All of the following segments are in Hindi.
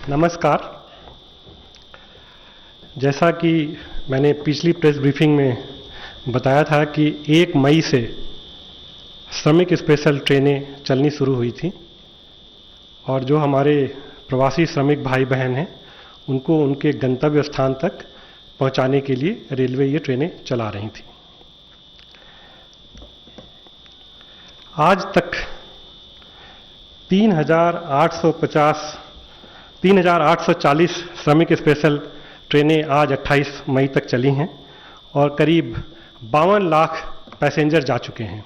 नमस्कार। जैसा कि मैंने पिछली प्रेस ब्रीफिंग में बताया था कि 1 मई से श्रमिक स्पेशल ट्रेनें चलनी शुरू हुई थी और जो हमारे प्रवासी श्रमिक भाई बहन हैं उनको उनके गंतव्य स्थान तक पहुंचाने के लिए रेलवे ये ट्रेनें चला रही थी। आज तक 3,840 श्रमिक स्पेशल ट्रेनें आज 28 मई तक चली हैं और करीब 52 लाख पैसेंजर जा चुके हैं।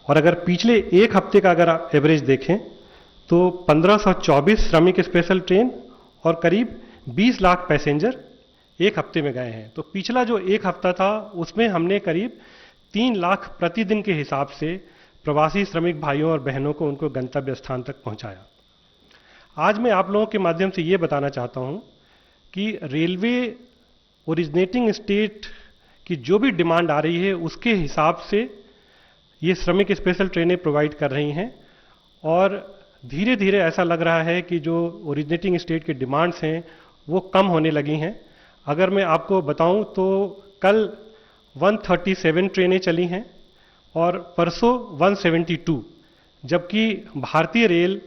और अगर पिछले एक हफ्ते का अगर आप एवरेज देखें तो 1524 श्रमिक स्पेशल ट्रेन और करीब 20 लाख पैसेंजर एक हफ्ते में गए हैं। तो पिछला जो एक हफ्ता था उसमें हमने करीब 3 लाख प्रतिदिन के हिसाब से प्रवासी श्रमिक भाइयों और बहनों को उनको गंतव्य स्थान तक पहुंचाया। आज मैं आप लोगों के माध्यम से ये बताना चाहता हूं कि रेलवे ओरिजिनेटिंग स्टेट की जो भी डिमांड आ रही है उसके हिसाब से ये श्रमिक स्पेशल ट्रेनें प्रोवाइड कर रही हैं और धीरे धीरे ऐसा लग रहा है कि जो ओरिजिनेटिंग स्टेट की डिमांड्स हैं वो कम होने लगी हैं। अगर मैं आपको बताऊं तो कल 137 ट्रेनें चली हैं और परसों 172, जबकि भारतीय रेल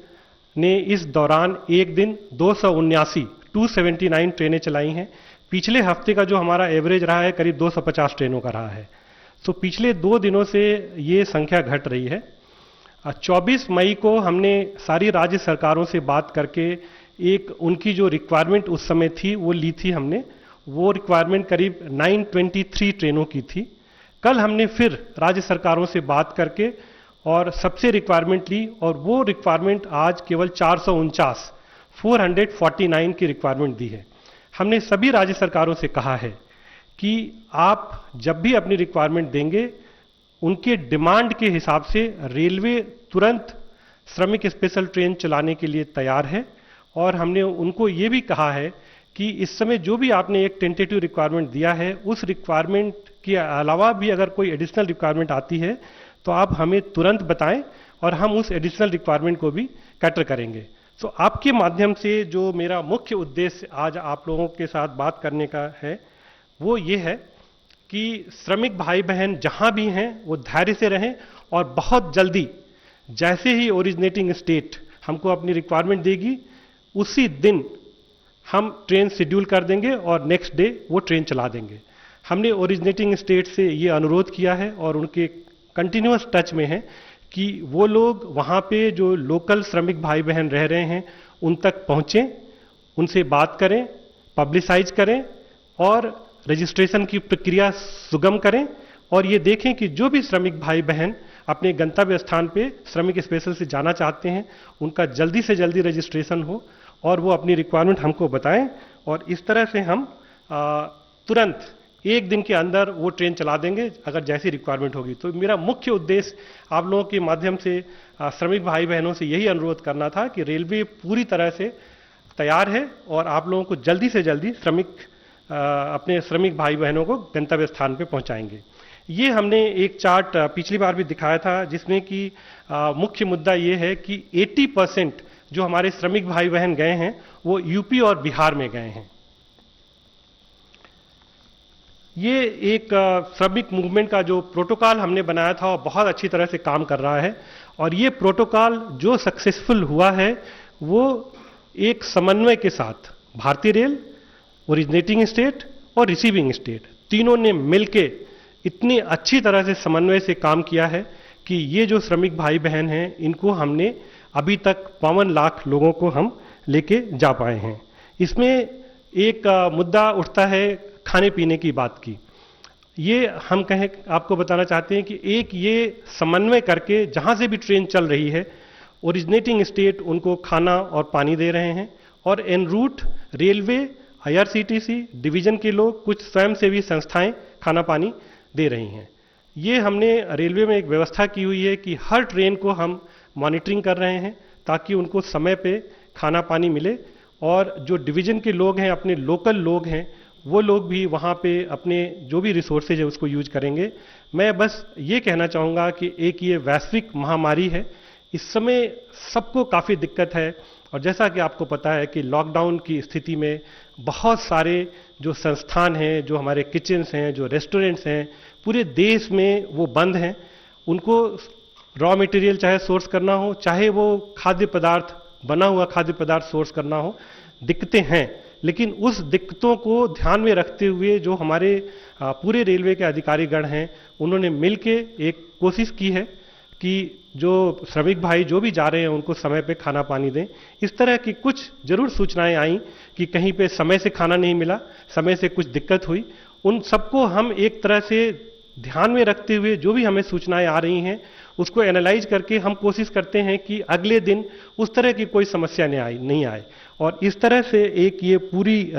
ने इस दौरान एक दिन 279 ट्रेनें चलाई हैं। पिछले हफ्ते का जो हमारा एवरेज रहा है करीब 250 ट्रेनों का रहा है। तो पिछले 2 दिनों से ये संख्या घट रही है। 24 मई को हमने सारी राज्य सरकारों से बात करके एक उनकी जो रिक्वायरमेंट उस समय थी वो ली थी हमने। वो रिक्वायरमेंट करीब 923 ट्रेनों की थी। कल हमने फिर राज्य सरकारों से बात करके और सबसे रिक्वायरमेंट ली और वो रिक्वायरमेंट आज केवल 449 की रिक्वायरमेंट दी है। हमने सभी राज्य सरकारों से कहा है कि आप जब भी अपनी रिक्वायरमेंट देंगे उनके डिमांड के हिसाब से रेलवे तुरंत श्रमिक स्पेशल ट्रेन चलाने के लिए तैयार है। और हमने उनको ये भी कहा है कि इस समय जो भी आपने एक टेंटेटिव रिक्वायरमेंट दिया है उस रिक्वायरमेंट के अलावा भी अगर कोई एडिशनल रिक्वायरमेंट आती है तो आप हमें तुरंत बताएं और हम उस एडिशनल रिक्वायरमेंट को भी कैटर करेंगे। तो आपके माध्यम से जो मेरा मुख्य उद्देश्य आज आप लोगों के साथ बात करने का है वो ये है कि श्रमिक भाई बहन जहां भी हैं वो धैर्य से रहें और बहुत जल्दी जैसे ही ओरिजिनेटिंग स्टेट हमको अपनी रिक्वायरमेंट देगी उसी दिन हम ट्रेन शेड्यूल कर देंगे और नेक्स्ट डे वो ट्रेन चला देंगे। हमने ओरिजिनेटिंग स्टेट से ये अनुरोध किया है और उनके कंटिन्यूअस टच में है कि वो लोग वहाँ पे जो लोकल श्रमिक भाई बहन रह रहे हैं उन तक पहुँचें, उनसे बात करें, पब्लिसाइज करें और रजिस्ट्रेशन की प्रक्रिया सुगम करें और ये देखें कि जो भी श्रमिक भाई बहन अपने गंतव्य स्थान पे श्रमिक स्पेशल से जाना चाहते हैं उनका जल्दी से जल्दी रजिस्ट्रेशन हो और वो अपनी रिक्वायरमेंट हमको बताएं और इस तरह से हम तुरंत एक दिन के अंदर वो ट्रेन चला देंगे अगर जैसी रिक्वायरमेंट होगी। तो मेरा मुख्य उद्देश्य आप लोगों के माध्यम से श्रमिक भाई बहनों से यही अनुरोध करना था कि रेलवे पूरी तरह से तैयार है और आप लोगों को जल्दी से जल्दी अपने श्रमिक भाई बहनों को गंतव्य स्थान पे पहुंचाएंगे। ये हमने एक चार्ट पिछली बार भी दिखाया था जिसमें कि मुख्य मुद्दा ये है कि 80% जो हमारे श्रमिक भाई बहन गए हैं वो यूपी और बिहार में गए हैं। ये एक श्रमिक मूवमेंट का जो प्रोटोकॉल हमने बनाया था वो बहुत अच्छी तरह से काम कर रहा है और ये प्रोटोकॉल जो सक्सेसफुल हुआ है वो एक समन्वय के साथ भारतीय रेल, ओरिजिनेटिंग स्टेट और रिसीविंग स्टेट तीनों ने मिलके इतनी अच्छी तरह से समन्वय से काम किया है कि ये जो श्रमिक भाई बहन हैं इनको हमने अभी तक 52 लाख लोगों को हम लेके जा पाए हैं। इसमें एक मुद्दा उठता है खाने पीने की बात की। ये हम आपको बताना चाहते हैं कि एक ये समन्वय करके जहाँ से भी ट्रेन चल रही है ओरिजिनेटिंग स्टेट उनको खाना और पानी दे रहे हैं और en route railway, IRCTC division के लोग, कुछ स्वयंसेवी संस्थाएं खाना पानी दे रही हैं। ये हमने रेलवे में एक व्यवस्था की हुई है कि हर ट्रेन को हम मॉनिटरिंग कर रहे हैं ताकि उनको समय पे खाना पानी मिले और जो डिवीजन के लोग हैं, अपने लोकल लोग हैं, वो लोग भी वहाँ पे अपने जो भी रिसोर्सेज है उसको यूज करेंगे। मैं बस ये कहना चाहूँगा कि एक ये वैश्विक महामारी है, इस समय सबको काफ़ी दिक्कत है और जैसा कि आपको पता है कि लॉकडाउन की स्थिति में बहुत सारे जो संस्थान हैं, जो हमारे किचन्स हैं, जो रेस्टोरेंट्स हैं, पूरे देश में वो बंद हैं। उनको रॉ मटेरियल चाहे सोर्स करना हो, चाहे वो खाद्य पदार्थ, बना हुआ खाद्य पदार्थ सोर्स करना हो, दिक्कतें हैं। लेकिन उस दिक्कतों को ध्यान में रखते हुए जो हमारे पूरे रेलवे के अधिकारीगण हैं, उन्होंने मिलके एक कोशिश की है कि जो श्रमिक भाई जो भी जा रहे हैं उनको समय पे खाना पानी दें। इस तरह की कुछ जरूर सूचनाएं आई कि कहीं पे समय से खाना नहीं मिला, समय से कुछ दिक्कत हुई। उन सबको हम एक तरह से ध्यान में रखते हुए जो भी हमें सूचनाएं आ रही हैं उसको एनालाइज करके हम कोशिश करते हैं कि अगले दिन उस तरह की कोई समस्या नहीं आए। और इस तरह से एक ये पूरी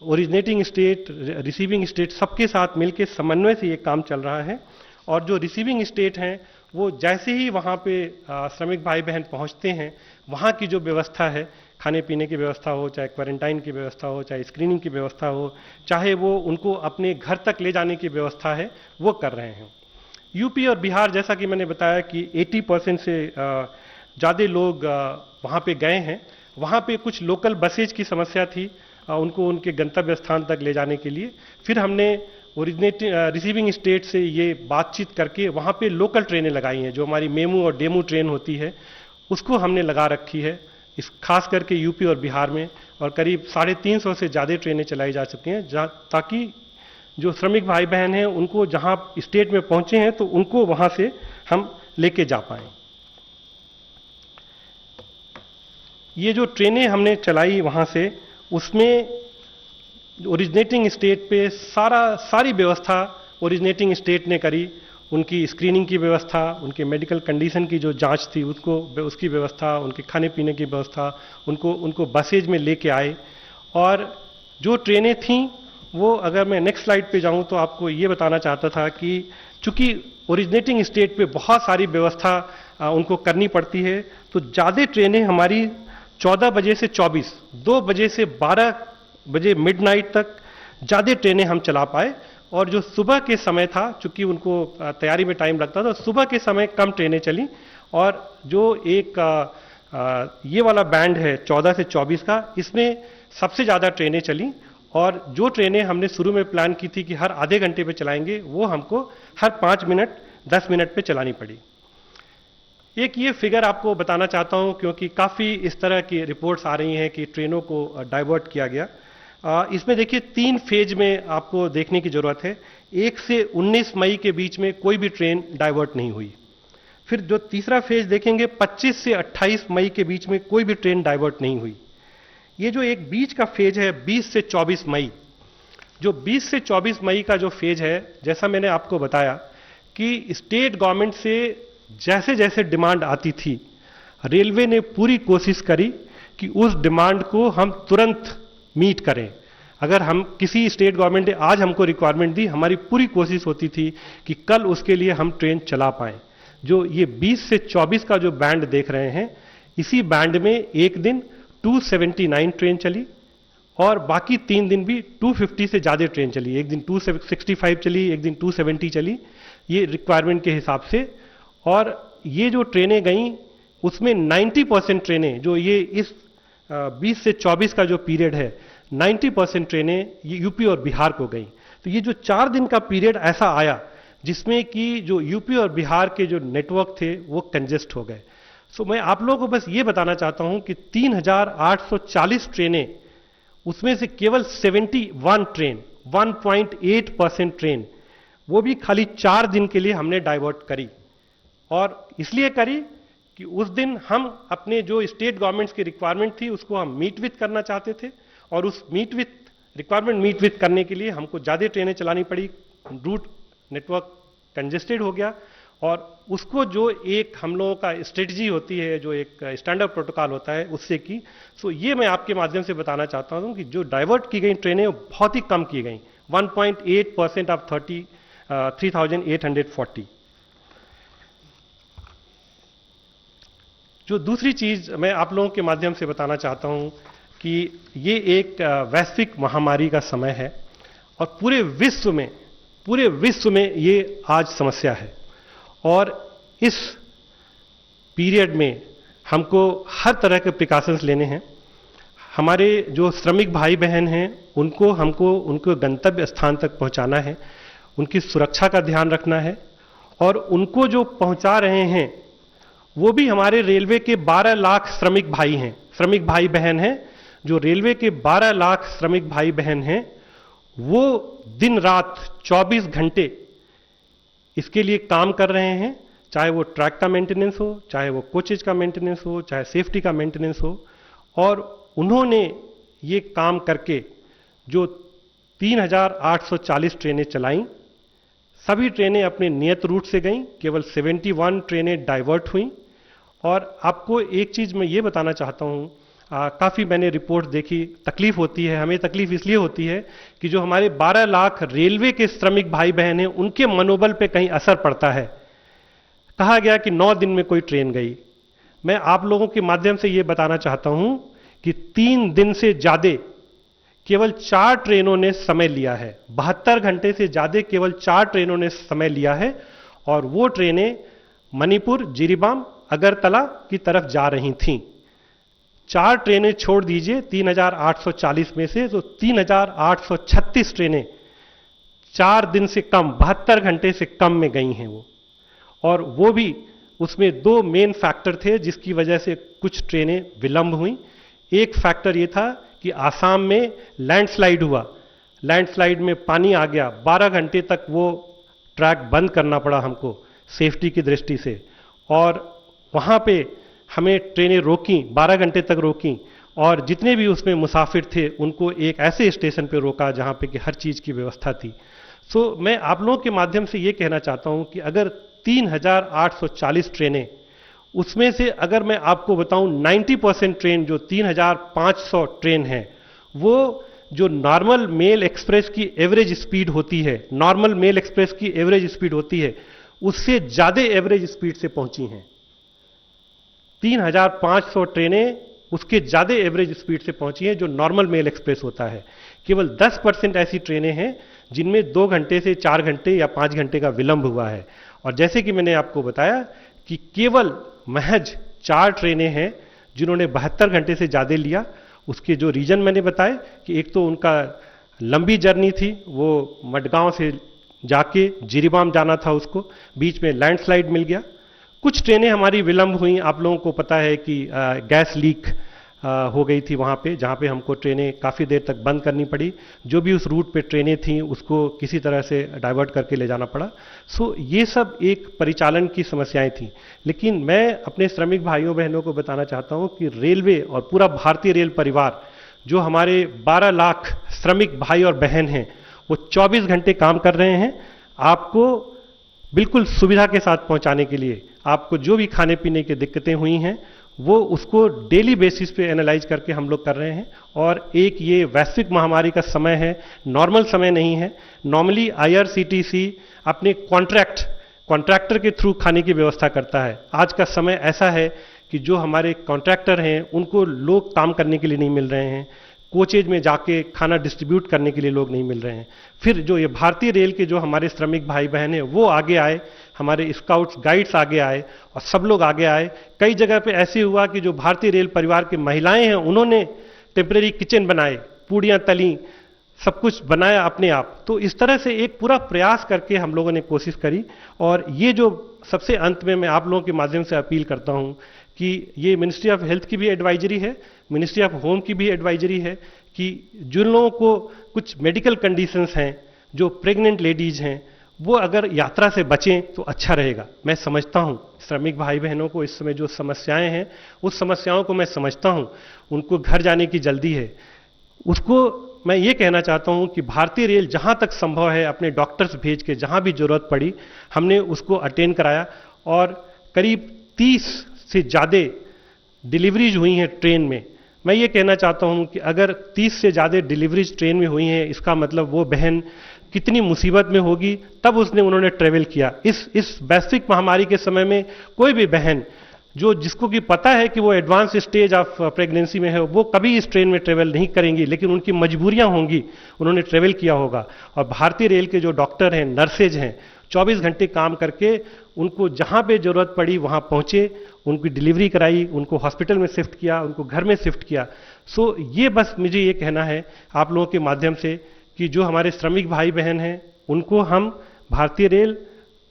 ओरिजिनेटिंग स्टेट, रिसीविंग स्टेट सबके साथ मिलकर समन्वय से ये काम चल रहा है। और जो रिसीविंग स्टेट हैं वो जैसे ही वहाँ पे श्रमिक भाई बहन पहुँचते हैं, वहाँ की जो व्यवस्था है, खाने पीने की व्यवस्था हो, चाहे क्वारंटाइन की व्यवस्था हो, चाहे स्क्रीनिंग की व्यवस्था हो, चाहे वो उनको अपने घर तक ले जाने की व्यवस्था है, वो कर रहे हैं। यूपी और बिहार, जैसा कि मैंने बताया कि 80% से ज़्यादा लोग वहाँ पे गए हैं। वहाँ पे कुछ लोकल बसेज की समस्या थी, उनको उनके गंतव्य स्थान तक ले जाने के लिए। फिर हमने रिसीविंग स्टेट से ये बातचीत करके वहाँ पे लोकल ट्रेनें लगाई हैं, जो हमारी मेमू और डेमू ट्रेन होती है, उसको हमने लगा रखी है इस खास करके यूपी और बिहार में। और करीब 350 से ज़्यादा ट्रेनें चलाई जा चुकी हैं, ताकि जो श्रमिक भाई बहन हैं उनको जहाँ स्टेट में पहुँचे हैं तो उनको वहाँ से हम लेके जा पाएँ। ये जो ट्रेनें हमने चलाई वहाँ से, उसमें ओरिजिनेटिंग स्टेट पे सारी व्यवस्था ओरिजिनेटिंग स्टेट ने करी। उनकी स्क्रीनिंग की व्यवस्था, उनके मेडिकल कंडीशन की जो जांच थी उसकी व्यवस्था, उनके खाने पीने की व्यवस्था, उनको बसेज में लेके आए। और जो ट्रेनें थीं वो, अगर मैं नेक्स्ट स्लाइड पे जाऊं तो आपको ये बताना चाहता था कि चूंकि ओरिजिनेटिंग स्टेट पे बहुत सारी व्यवस्था उनको करनी पड़ती है, तो ज़्यादा ट्रेनें हमारी 14 बजे से 24, 2 बजे से 12 बजे मिडनाइट तक ज़्यादा ट्रेनें हम चला पाए। और जो सुबह के समय था, चूंकि उनको तैयारी में टाइम लगता था, सुबह के समय कम ट्रेनें चली। और जो एक ये वाला बैंड है 14 से 24 का, इसमें सबसे ज़्यादा ट्रेनें चली। और जो ट्रेनें हमने शुरू में प्लान की थी कि हर आधे घंटे पे चलाएंगे, वो हमको हर 5 मिनट 10 मिनट पे चलानी पड़ी। एक ये फिगर आपको बताना चाहता हूँ, क्योंकि काफ़ी इस तरह की रिपोर्ट्स आ रही हैं कि ट्रेनों को डाइवर्ट किया गया। इसमें देखिए 3 फेज में आपको देखने की जरूरत है। 1 से 19 मई के बीच में कोई भी ट्रेन डाइवर्ट नहीं हुई। फिर जो तीसरा फेज देखेंगे, 25 से 28 मई के बीच में कोई भी ट्रेन डाइवर्ट नहीं हुई। ये जो एक बीच का फेज है 20 से 24 मई, जो 20 से 24 मई का जो फेज है, जैसा मैंने आपको बताया कि स्टेट गवर्नमेंट से जैसे जैसे डिमांड आती थी, रेलवे ने पूरी कोशिश करी कि उस डिमांड को हम तुरंत मीट करें। अगर हम किसी स्टेट गवर्नमेंट ने आज हमको रिक्वायरमेंट दी, हमारी पूरी कोशिश होती थी कि कल उसके लिए हम ट्रेन चला पाएं। जो ये 20 से 24 का जो बैंड देख रहे हैं, इसी बैंड में एक दिन 279 ट्रेन चली और बाकी 3 दिन भी 250 से ज़्यादा ट्रेन चली। एक दिन 265 चली, एक दिन 270 चली, ये रिक्वायरमेंट के हिसाब से। और ये जो ट्रेनें गईं उसमें 90% ट्रेनें, जो ये इस 20 से 24 का जो पीरियड है, 90% ट्रेनें ये यूपी और बिहार को गईं। तो ये जो 4 दिन का पीरियड ऐसा आया जिसमें कि जो यूपी और बिहार के जो नेटवर्क थे वो कंजेस्ट हो गए। सो मैं आप लोगों को बस ये बताना चाहता हूं कि 3840 ट्रेनें, उसमें से केवल 71 ट्रेन, 1.8% ट्रेन, वो भी खाली 4 दिन के लिए हमने डाइवर्ट करी। और इसलिए करी कि उस दिन हम अपने जो स्टेट गवर्नमेंट्स की रिक्वायरमेंट थी उसको हम मीट विथ करना चाहते थे। और उस रिक्वायरमेंट मीट विथ करने के लिए हमको ज़्यादा ट्रेनें चलानी पड़ी, रूट नेटवर्क कंजेस्टेड हो गया। और उसको जो एक हम लोगों का स्ट्रेटजी होती है, जो एक स्टैंडर्ड प्रोटोकॉल होता है, उससे की। सो ये मैं आपके माध्यम से बताना चाहता हूँ कि जो डाइवर्ट की गई ट्रेनें वो बहुत ही कम की गई, 1.8% ऑफ 3840। जो दूसरी चीज मैं आप लोगों के माध्यम से बताना चाहता हूं कि ये एक वैश्विक महामारी का समय है और पूरे विश्व में ये आज समस्या है। और इस पीरियड में हमको हर तरह के प्रिकॉशंस लेने हैं। हमारे जो श्रमिक भाई बहन हैं उनको हमको उनको गंतव्य स्थान तक पहुंचाना है, उनकी सुरक्षा का ध्यान रखना है, और उनको जो पहुंचा रहे हैं वो भी हमारे रेलवे के 12 लाख श्रमिक भाई हैं, श्रमिक भाई बहन हैं। जो रेलवे के 12 लाख श्रमिक भाई बहन हैं वो दिन रात 24 घंटे इसके लिए काम कर रहे हैं, चाहे वो ट्रैक का मेंटेनेंस हो, चाहे वो कोचेज का मेंटेनेंस हो, चाहे सेफ्टी का मेंटेनेंस हो। और उन्होंने ये काम करके जो 3840 ट्रेनें चलाईं, सभी ट्रेनें अपने नियत रूट से गईं, केवल 71 ट्रेनें डाइवर्ट हुईं। और आपको एक चीज़ मैं ये बताना चाहता हूँ, काफ़ी मैंने रिपोर्ट देखी, तकलीफ होती है, हमें तकलीफ इसलिए होती है कि जो हमारे 12 लाख रेलवे के श्रमिक भाई बहन हैं उनके मनोबल पे कहीं असर पड़ता है। कहा गया कि 9 दिन में कोई ट्रेन गई। मैं आप लोगों के माध्यम से ये बताना चाहता हूं कि 3 दिन से ज्यादा केवल 4 ट्रेनों ने समय लिया है, 72 घंटे से ज्यादा केवल 4 ट्रेनों ने समय लिया है, और वो ट्रेनें मणिपुर, जिरीबाम, अगरतला की तरफ जा रही थीं। 4 ट्रेनें छोड़ दीजिए 3840 में से, तो 3836 ट्रेनें 4 दिन से कम, 72 घंटे से कम में गई हैं वो। और वो भी उसमें 2 मेन फैक्टर थे जिसकी वजह से कुछ ट्रेनें विलंब हुई। एक फैक्टर ये था कि आसाम में लैंडस्लाइड हुआ, लैंडस्लाइड में पानी आ गया, 12 घंटे तक वो ट्रैक बंद करना पड़ा हमको सेफ्टी की दृष्टि से, और वहाँ पे हमें ट्रेनें रोकी, 12 घंटे तक रोकी, और जितने भी उसमें मुसाफिर थे उनको एक ऐसे स्टेशन पे रोका जहाँ पे कि हर चीज़ की व्यवस्था थी। सो मैं आप लोगों के माध्यम से ये कहना चाहता हूँ कि अगर 3840 ट्रेनें, उसमें से अगर मैं आपको बताऊं 90% ट्रेन जो 3500 ट्रेन है, वो जो नॉर्मल मेल एक्सप्रेस की एवरेज स्पीड होती है, नॉर्मल मेल एक्सप्रेस की एवरेज स्पीड होती है, उससे ज्यादा एवरेज स्पीड से पहुंची हैं। 3500 ट्रेनें उसके ज्यादा एवरेज स्पीड से पहुंची हैं जो नॉर्मल मेल एक्सप्रेस होता है। केवल 10% ऐसी ट्रेनें हैं जिनमें 2 घंटे से 4 घंटे या 5 घंटे का विलंब हुआ है। और जैसे कि मैंने आपको बताया कि केवल महज 4 ट्रेनें हैं जिन्होंने 72 घंटे से ज़्यादा लिया। उसके जो रीजन मैंने बताए कि एक तो उनका लंबी जर्नी थी, वो मडगांव से जाके जिरीबाम जाना था, उसको बीच में लैंडस्लाइड मिल गया। कुछ ट्रेनें हमारी विलंब हुई, आप लोगों को पता है कि गैस लीक हो गई थी वहाँ पे, जहाँ पे हमको ट्रेनें काफ़ी देर तक बंद करनी पड़ी। जो भी उस रूट पे ट्रेनें थीं उसको किसी तरह से डाइवर्ट करके ले जाना पड़ा। सो ये सब एक परिचालन की समस्याएं थी। लेकिन मैं अपने श्रमिक भाइयों बहनों को बताना चाहता हूँ कि रेलवे और पूरा भारतीय रेल परिवार, जो हमारे 12 लाख श्रमिक भाई और बहन हैं, वो 24 घंटे काम कर रहे हैं आपको बिल्कुल सुविधा के साथ पहुँचाने के लिए। आपको जो भी खाने पीने की दिक्कतें हुई हैं वो उसको डेली बेसिस पे एनालाइज करके हम लोग कर रहे हैं। और एक ये वैश्विक महामारी का समय है, नॉर्मल समय नहीं है। नॉर्मली IRCTC अपने कॉन्ट्रैक्टर के थ्रू खाने की व्यवस्था करता है। आज का समय ऐसा है कि जो हमारे कॉन्ट्रैक्टर हैं उनको लोग काम करने के लिए नहीं मिल रहे हैं, कोचेज में जाके खाना डिस्ट्रीब्यूट करने के लिए लोग नहीं मिल रहे हैं। फिर जो ये भारतीय रेल के जो हमारे श्रमिक भाई बहन हैं वो आगे आए, हमारे स्काउट्स गाइड्स आगे आए और सब लोग आगे आए। कई जगह पे ऐसे हुआ कि जो भारतीय रेल परिवार की महिलाएं हैं उन्होंने टेम्परेरी किचन बनाए, पूड़ियाँ तली, सब कुछ बनाया अपने आप। तो इस तरह से एक पूरा प्रयास करके हम लोगों ने कोशिश करी। और ये जो सबसे अंत में मैं आप लोगों के माध्यम से अपील करता हूँ कि ये मिनिस्ट्री ऑफ हेल्थ की भी एडवाइजरी है, मिनिस्ट्री ऑफ होम की भी एडवाइजरी है कि जिन लोगों को कुछ मेडिकल कंडीशंस हैं, जो प्रेग्नेंट लेडीज हैं, वो अगर यात्रा से बचें तो अच्छा रहेगा। मैं समझता हूँ श्रमिक भाई बहनों को इस समय जो समस्याएं हैं उस समस्याओं को मैं समझता हूँ, उनको घर जाने की जल्दी है। उसको मैं ये कहना चाहता हूँ कि भारतीय रेल जहाँ तक संभव है अपने डॉक्टर्स भेज के जहाँ भी जरूरत पड़ी हमने उसको अटेंड कराया। और करीब 30 से ज़्यादा डिलीवरीज हुई हैं ट्रेन में। मैं ये कहना चाहता हूँ कि अगर 30 से ज़्यादा डिलीवरीज ट्रेन में हुई हैं, इसका मतलब वो बहन कितनी मुसीबत में होगी तब उन्होंने ट्रेवल किया। इस वैश्विक महामारी के समय में कोई भी बहन जिसको कि पता है कि वो एडवांस स्टेज ऑफ प्रेगनेंसी में है, वो कभी इस ट्रेन में ट्रेवल नहीं करेंगी, लेकिन उनकी मजबूरियां होंगी, उन्होंने ट्रेवल किया होगा। और भारतीय रेल के जो डॉक्टर हैं, नर्सेज हैं, 24 घंटे काम करके उनको जहाँ पे ज़रूरत पड़ी वहाँ पहुँचे, उनकी डिलीवरी कराई, उनको हॉस्पिटल में शिफ्ट किया, उनको घर में शिफ्ट किया। सो ये बस मुझे ये कहना है आप लोगों के माध्यम से कि जो हमारे श्रमिक भाई बहन हैं उनको हम भारतीय रेल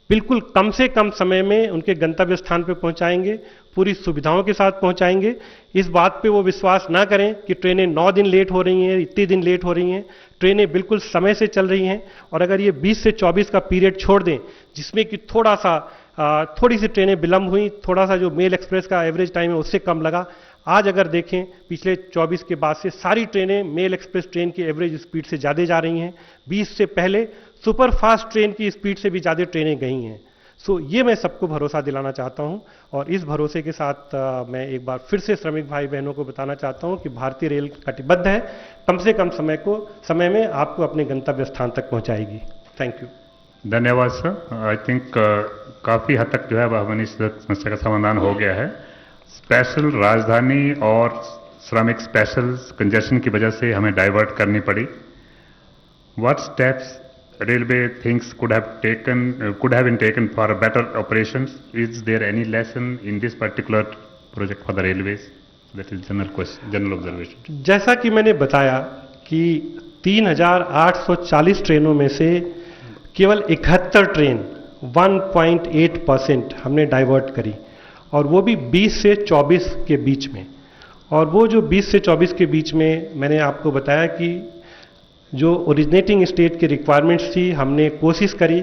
बिल्कुल कम से कम समय में उनके गंतव्य स्थान पर पहुंचाएंगे, पूरी सुविधाओं के साथ पहुंचाएंगे। इस बात पे वो विश्वास ना करें कि ट्रेनें 9 दिन लेट हो रही हैं, इतने दिन लेट हो रही हैं। ट्रेनें बिल्कुल समय से चल रही हैं, और अगर ये 20 से 24 का पीरियड छोड़ दें जिसमें कि थोड़ी सी ट्रेनें विलंब हुई, थोड़ा सा जो मेल एक्सप्रेस का एवरेज टाइम है उससे कम लगा, आज अगर देखें पिछले 24 के बाद से सारी ट्रेनें मेल एक्सप्रेस ट्रेन की एवरेज स्पीड से ज़्यादा जा रही हैं। 20 से पहले सुपर फास्ट ट्रेन की स्पीड से भी ज़्यादा ट्रेनें गई हैं। सो ये मैं सबको भरोसा दिलाना चाहता हूं, और इस भरोसे के साथ मैं एक बार फिर से श्रमिक भाई बहनों को बताना चाहता हूं कि भारतीय रेल कटिबद्ध है, कम से कम समय में आपको अपने गंतव्य स्थान तक पहुंचाएगी। Thank you. धन्यवाद सर। आई थिंक काफ़ी हद तक जो है वह हमारी समस्या का समाधान हो गया है। स्पेशल राजधानी और श्रमिक स्पेशल कंजेशन की वजह से हमें डाइवर्ट करनी पड़ी। What steps railway thinks could have been taken for better operations? Is there any lesson in this particular project for the railways? That is general observation. जैसा कि मैंने बताया कि 3,840 ट्रेनों में से केवल 71 ट्रेन 1.8% हमने डाइवर्ट करी, और वो भी 20 से 24 के बीच में। और वो जो 20 से 24 के बीच में मैंने आपको बताया कि जो ओरिजिनेटिंग स्टेट की रिक्वायरमेंट्स थी, हमने कोशिश करी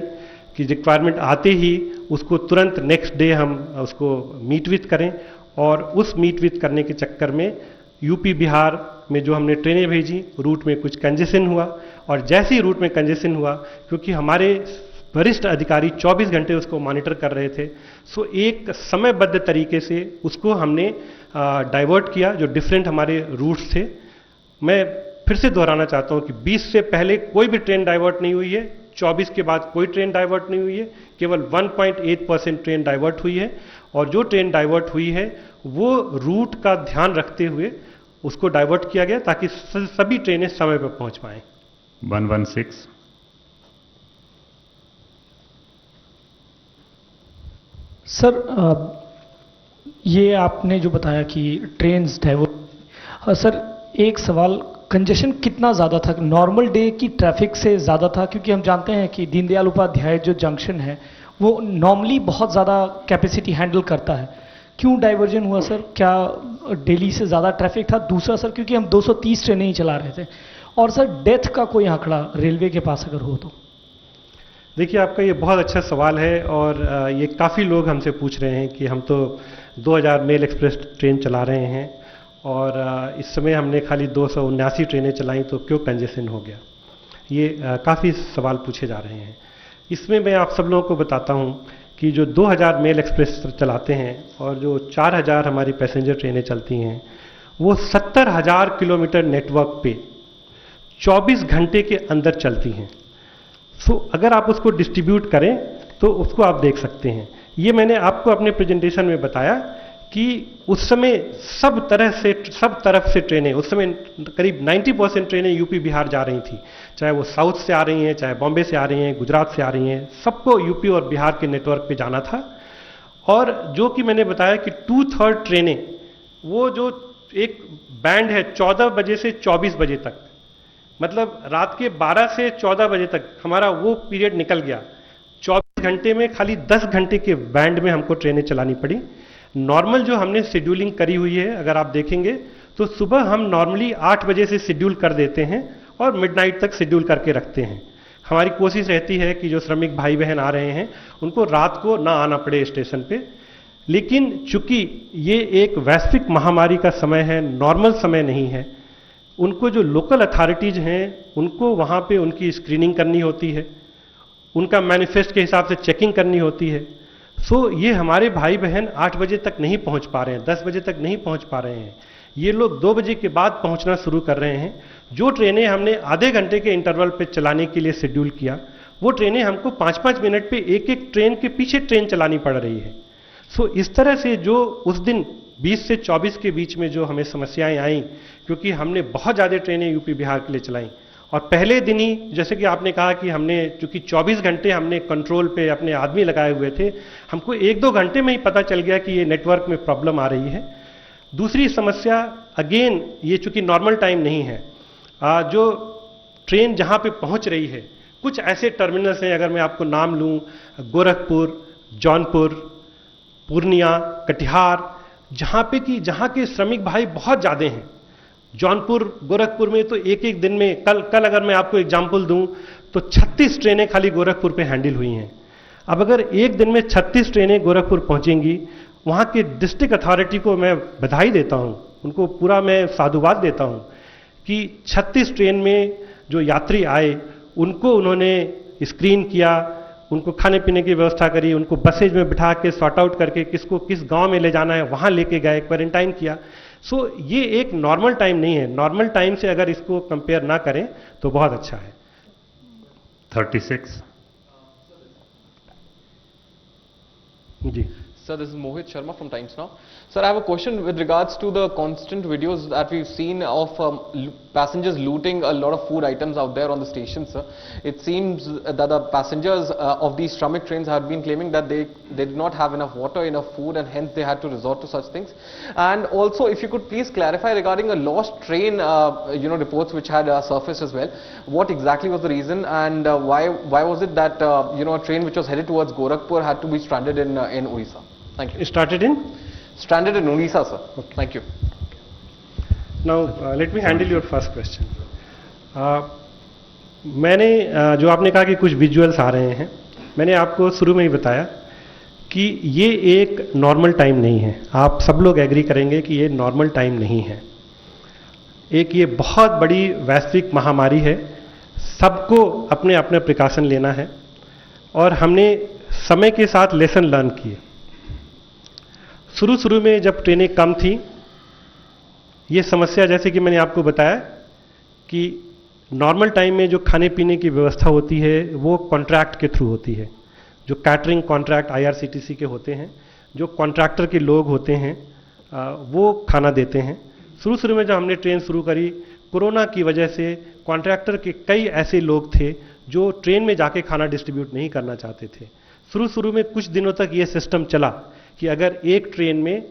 कि रिक्वायरमेंट आते ही उसको तुरंत नेक्स्ट डे हम उसको मीट विथ करें, और उस मीट विथ करने के चक्कर में यूपी बिहार में जो हमने ट्रेनें भेजी, रूट में कुछ कंजेशन हुआ, और जैसे ही रूट में कंजेशन हुआ, क्योंकि हमारे वरिष्ठ अधिकारी 24 घंटे उसको मॉनिटर कर रहे थे, सो एक समयबद्ध तरीके से उसको हमने डाइवर्ट किया जो डिफरेंट हमारे रूट्स थे। मैं फिर से दोहराना चाहता हूं कि 20 से पहले कोई भी ट्रेन डाइवर्ट नहीं हुई है, 24 के बाद कोई ट्रेन डाइवर्ट नहीं हुई है, केवल 1.8% ट्रेन डाइवर्ट हुई है, और जो ट्रेन डाइवर्ट हुई है वो रूट का ध्यान रखते हुए उसको डाइवर्ट किया गया ताकि सभी ट्रेनें समय पर पहुंच पाएं। 116। सर, ये आपने जो बताया कि ट्रेन्स डाइवर्ट, सर एक सवाल, कंजेशन कितना ज़्यादा था? नॉर्मल डे की ट्रैफिक से ज़्यादा था? क्योंकि हम जानते हैं कि दीनदयाल उपाध्याय जो जंक्शन है वो नॉर्मली बहुत ज़्यादा कैपेसिटी हैंडल करता है, क्यों डाइवर्जन हुआ सर? क्या दिल्ली से ज़्यादा ट्रैफिक था? दूसरा सर, क्योंकि हम 230 ट्रेनें ही चला रहे थे। और सर डेथ का कोई आंकड़ा रेलवे के पास अगर हो तो? देखिए, आपका ये बहुत अच्छा सवाल है, और ये काफ़ी लोग हमसे पूछ रहे हैं कि हम तो 2000 मेल एक्सप्रेस ट्रेन चला रहे हैं, और इस समय हमने खाली 279 ट्रेनें चलाई, तो क्यों कंजेशन हो गया? ये काफ़ी सवाल पूछे जा रहे हैं। इसमें मैं आप सब लोगों को बताता हूँ कि जो 2000 मेल एक्सप्रेस चलाते हैं और जो 4000 हमारी पैसेंजर ट्रेनें चलती हैं, वो 70,000 किलोमीटर नेटवर्क पे 24 घंटे के अंदर चलती हैं। सो अगर आप उसको डिस्ट्रीब्यूट करें तो उसको आप देख सकते हैं। ये मैंने आपको अपने प्रेजेंटेशन में बताया कि उस समय सब तरफ से ट्रेनें, उस समय करीब 90% ट्रेनें यूपी बिहार जा रही थी, चाहे वो साउथ से आ रही हैं, चाहे बॉम्बे से आ रही हैं, गुजरात से आ रही हैं, सबको यूपी और बिहार के नेटवर्क पे जाना था। और जो कि मैंने बताया कि 2/3 ट्रेनें, वो जो एक बैंड है 14 बजे से 24 बजे तक, मतलब रात के 12 से 14 बजे तक हमारा वो पीरियड निकल गया। 24 घंटे में खाली 10 घंटे के बैंड में हमको ट्रेनें चलानी पड़ी। नॉर्मल जो हमने शेड्यूलिंग करी हुई है, अगर आप देखेंगे तो सुबह हम नॉर्मली 8 बजे से शेड्यूल कर देते हैं और मिडनाइट तक शेड्यूल करके रखते हैं। हमारी कोशिश रहती है कि जो श्रमिक भाई बहन आ रहे हैं उनको रात को ना आना पड़े स्टेशन पे, लेकिन चूंकि ये एक वैश्विक महामारी का समय है, नॉर्मल समय नहीं है, उनको जो लोकल अथॉरिटीज हैं उनको वहाँ पे उनकी स्क्रीनिंग करनी होती है, उनका मैनिफेस्ट के हिसाब से चेकिंग करनी होती है। सो ये हमारे भाई बहन 8 बजे तक नहीं पहुँच पा रहे हैं, 10 बजे तक नहीं पहुँच पा रहे हैं, ये लोग 2 बजे के बाद पहुँचना शुरू कर रहे हैं। जो ट्रेनें हमने आधे घंटे के इंटरवल पे चलाने के लिए शेड्यूल किया, वो ट्रेनें हमको 5-5 मिनट पे एक ट्रेन के पीछे ट्रेन चलानी पड़ रही है। सो इस तरह से जो उस दिन 20 से 24 के बीच में जो हमें समस्याएं आई, क्योंकि हमने बहुत ज़्यादा ट्रेनें यूपी बिहार के लिए चलाई और पहले दिन ही, जैसे कि आपने कहा कि हमने चूंकि 24 घंटे हमने कंट्रोल पे अपने आदमी लगाए हुए थे, हमको 1-2 घंटे में ही पता चल गया कि ये नेटवर्क में प्रॉब्लम आ रही है। दूसरी समस्या, अगेन ये चूंकि नॉर्मल टाइम नहीं है, जो ट्रेन जहां पे पहुंच रही है, कुछ ऐसे टर्मिनल्स हैं, अगर मैं आपको नाम लूं, गोरखपुर, जौनपुर, पूर्णिया, कटिहार, जहां के श्रमिक भाई बहुत ज्यादा हैं। जौनपुर, गोरखपुर में तो एक एक दिन में, कल अगर मैं आपको एग्जाम्पल दूं तो 36 ट्रेनें खाली गोरखपुर पे हैंडल हुई हैं। अब अगर एक दिन में 36 ट्रेनें गोरखपुर पहुंचेंगी, वहां के डिस्ट्रिक्ट अथॉरिटी को मैं बधाई देता हूं, उनको पूरा मैं साधुवाद देता हूं कि 36 ट्रेन में जो यात्री आए उनको उन्होंने स्क्रीन किया, उनको खाने पीने की व्यवस्था करी, उनको बसेज में बिठा के सॉर्ट आउट करके किसको किस गांव में ले जाना है वहां लेके गए, क्वारंटाइन किया। सो ये एक नॉर्मल टाइम नहीं है। नॉर्मल टाइम से अगर इसको कंपेयर ना करें तो बहुत अच्छा है। 36 जी Sir, this is Mohit Sharma from Times Now. Sir, I have a question with regards to the constant videos that we've seen of passengers looting a lot of food items out there on the station, sir. It seems that the passengers of these Shramik trains have been claiming that they did not have enough water, enough food, and hence they had to resort to such things. And also, if you could please clarify regarding a lost train, reports which had surfaced as well. What exactly was the reason, and why was it that a train which was headed towards Gorakhpur had to be stranded in Odisha? Thank you. Stranded in Odisha, sir. Okay. Thank you. Now let me handle your first question. मैंने जो आपने कहा कि कुछ विजुअल्स आ रहे हैं, मैंने आपको शुरू में ही बताया कि ये एक नॉर्मल टाइम नहीं है। आप सब लोग एग्री करेंगे कि ये नॉर्मल टाइम नहीं है। एक ये बहुत बड़ी वैश्विक महामारी है, सबको अपने अपने प्रिकॉशन लेना है, और हमने समय के साथ लेसन लर्न किए। शुरू में जब ट्रेनें कम थी, ये समस्या जैसे कि मैंने आपको बताया कि नॉर्मल टाइम में जो खाने पीने की व्यवस्था होती है वो कॉन्ट्रैक्ट के थ्रू होती है। जो कैटरिंग कॉन्ट्रैक्ट IRCTC के होते हैं, जो कॉन्ट्रैक्टर के लोग होते हैं, वो खाना देते हैं। शुरू में जब हमने ट्रेन शुरू करी, कोरोना की वजह से कॉन्ट्रैक्टर के कई ऐसे लोग थे जो ट्रेन में जाके खाना डिस्ट्रीब्यूट नहीं करना चाहते थे। शुरू में कुछ दिनों तक ये सिस्टम चला कि अगर एक ट्रेन में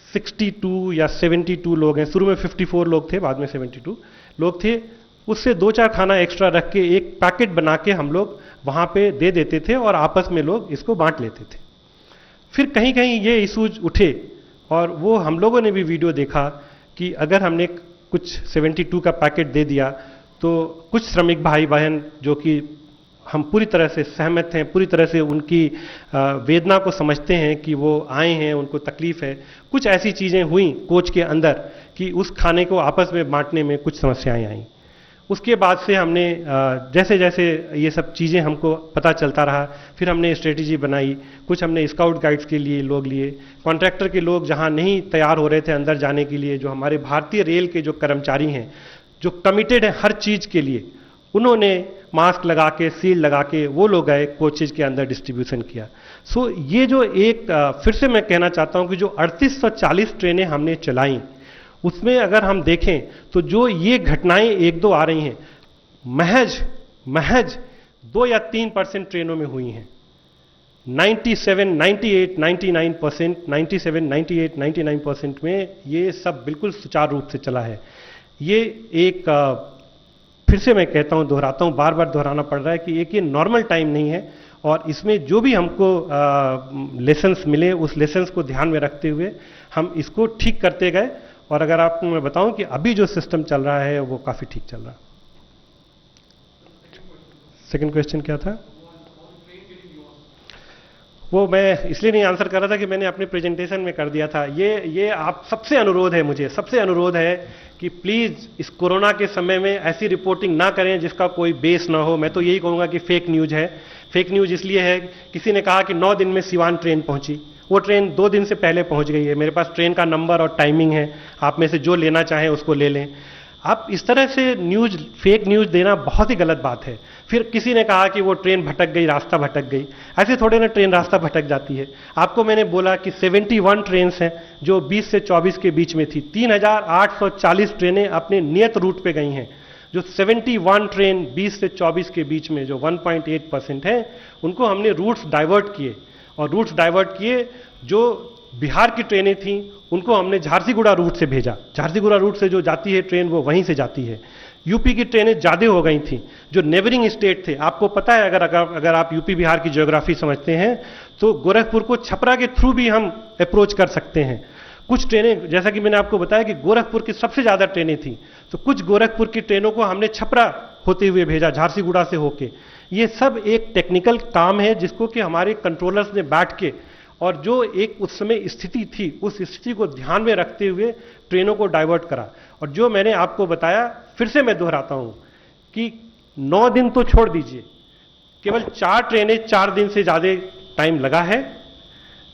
62 या 72 लोग हैं, शुरू में 54 लोग थे, बाद में 72 लोग थे, उससे 2-4 खाना एक्स्ट्रा रख के एक पैकेट बना के हम लोग वहाँ पे दे देते थे और आपस में लोग इसको बांट लेते थे। फिर कहीं ये इशूज उठे और वो हम लोगों ने भी वीडियो देखा कि अगर हमने कुछ 72 का पैकेट दे दिया तो कुछ श्रमिक भाई बहन, जो कि हम पूरी तरह से सहमत हैं, पूरी तरह से उनकी वेदना को समझते हैं कि वो आए हैं, उनको तकलीफ है, कुछ ऐसी चीज़ें हुई कोच के अंदर कि उस खाने को आपस में बांटने में कुछ समस्याएं आईं। उसके बाद से हमने जैसे जैसे ये सब चीज़ें हमको पता चलता रहा, फिर हमने स्ट्रेटजी बनाई। कुछ हमने स्काउट गाइड्स के लिए लोग लिए, कॉन्ट्रैक्टर के लोग जहाँ नहीं तैयार हो रहे थे अंदर जाने के लिए, जो हमारे भारतीय रेल के जो कर्मचारी हैं, जो कमिटेड हैं हर चीज़ के लिए, उन्होंने मास्क लगा के, सील लगा के वो लोग गए, कोचेज के अंदर डिस्ट्रीब्यूशन किया। सो ये जो एक फिर से मैं कहना चाहता हूं कि जो 3840 ट्रेनें हमने चलाई, उसमें अगर हम देखें तो जो ये घटनाएं 1-2 आ रही हैं, महज 2 या 3% ट्रेनों में हुई हैं। 97, 98, 99%, 97, 98, 99% में ये सब बिल्कुल सुचारू रूप से चला है। ये एक फिर से मैं कहता हूं, दोहराता हूं, बार बार दोहराना पड़ रहा है कि एक ये नॉर्मल टाइम नहीं है, और इसमें जो भी हमको लेसन्स मिले, उस लेसन्स को ध्यान में रखते हुए हम इसको ठीक करते गए। और अगर आपको मैं बताऊं कि अभी जो सिस्टम चल रहा है वो काफ़ी ठीक चल रहा है। सेकंड क्वेश्चन क्या था? वो मैं इसलिए नहीं आंसर कर रहा था कि मैंने अपने प्रेजेंटेशन में कर दिया था। ये आप सबसे अनुरोध है, मुझे सबसे अनुरोध है कि प्लीज़ इस कोरोना के समय में ऐसी रिपोर्टिंग ना करें जिसका कोई बेस ना हो। मैं तो यही कहूँगा कि फेक न्यूज़ है। फेक न्यूज़ इसलिए है, किसी ने कहा कि 9 दिन में सिवान ट्रेन पहुंची, वो ट्रेन 2 दिन से पहले पहुंच गई है। मेरे पास ट्रेन का नंबर और टाइमिंग है, आप में से जो लेना चाहें उसको ले लें। आप इस तरह से न्यूज़, फेक न्यूज़ देना बहुत ही गलत बात है। फिर किसी ने कहा कि वो ट्रेन भटक गई, रास्ता भटक गई। ऐसे थोड़े ना ट्रेन रास्ता भटक जाती है। आपको मैंने बोला कि 71 ट्रेन हैं जो 20 से 24 के बीच में थी। 3840 ट्रेनें अपने नियत रूट पे गई हैं। जो 71 ट्रेन 20 से 24 के बीच में जो 1.8% है, उनको हमने रूट्स डाइवर्ट किए, और रूट्स डाइवर्ट किए जो बिहार की ट्रेनें थीं उनको हमने झारसीगुड़ा रूट से भेजा। झारसीगुड़ा रूट से जो जाती है ट्रेन वो वहीं से जाती है। यूपी की ट्रेनें ज़्यादा हो गई थीं, जो नेबरिंग स्टेट थे, आपको पता है अगर आप यूपी बिहार की ज्योग्राफी समझते हैं तो गोरखपुर को छपरा के थ्रू भी हम अप्रोच कर सकते हैं। कुछ ट्रेनें, जैसा कि मैंने आपको बताया कि गोरखपुर की सबसे ज़्यादा ट्रेनें थीं, तो कुछ गोरखपुर की ट्रेनों को हमने छपरा होते हुए भेजा, झारसीगुड़ा से होके। ये सब एक टेक्निकल काम है जिसको कि हमारे कंट्रोलर्स ने बैठ के, और जो एक उस समय स्थिति थी उस स्थिति को ध्यान में रखते हुए ट्रेनों को डाइवर्ट करा। और जो मैंने आपको बताया, फिर से मैं दोहराता हूं कि 9 दिन तो छोड़ दीजिए, केवल 4 ट्रेनें 4 दिन से ज़्यादा टाइम लगा है,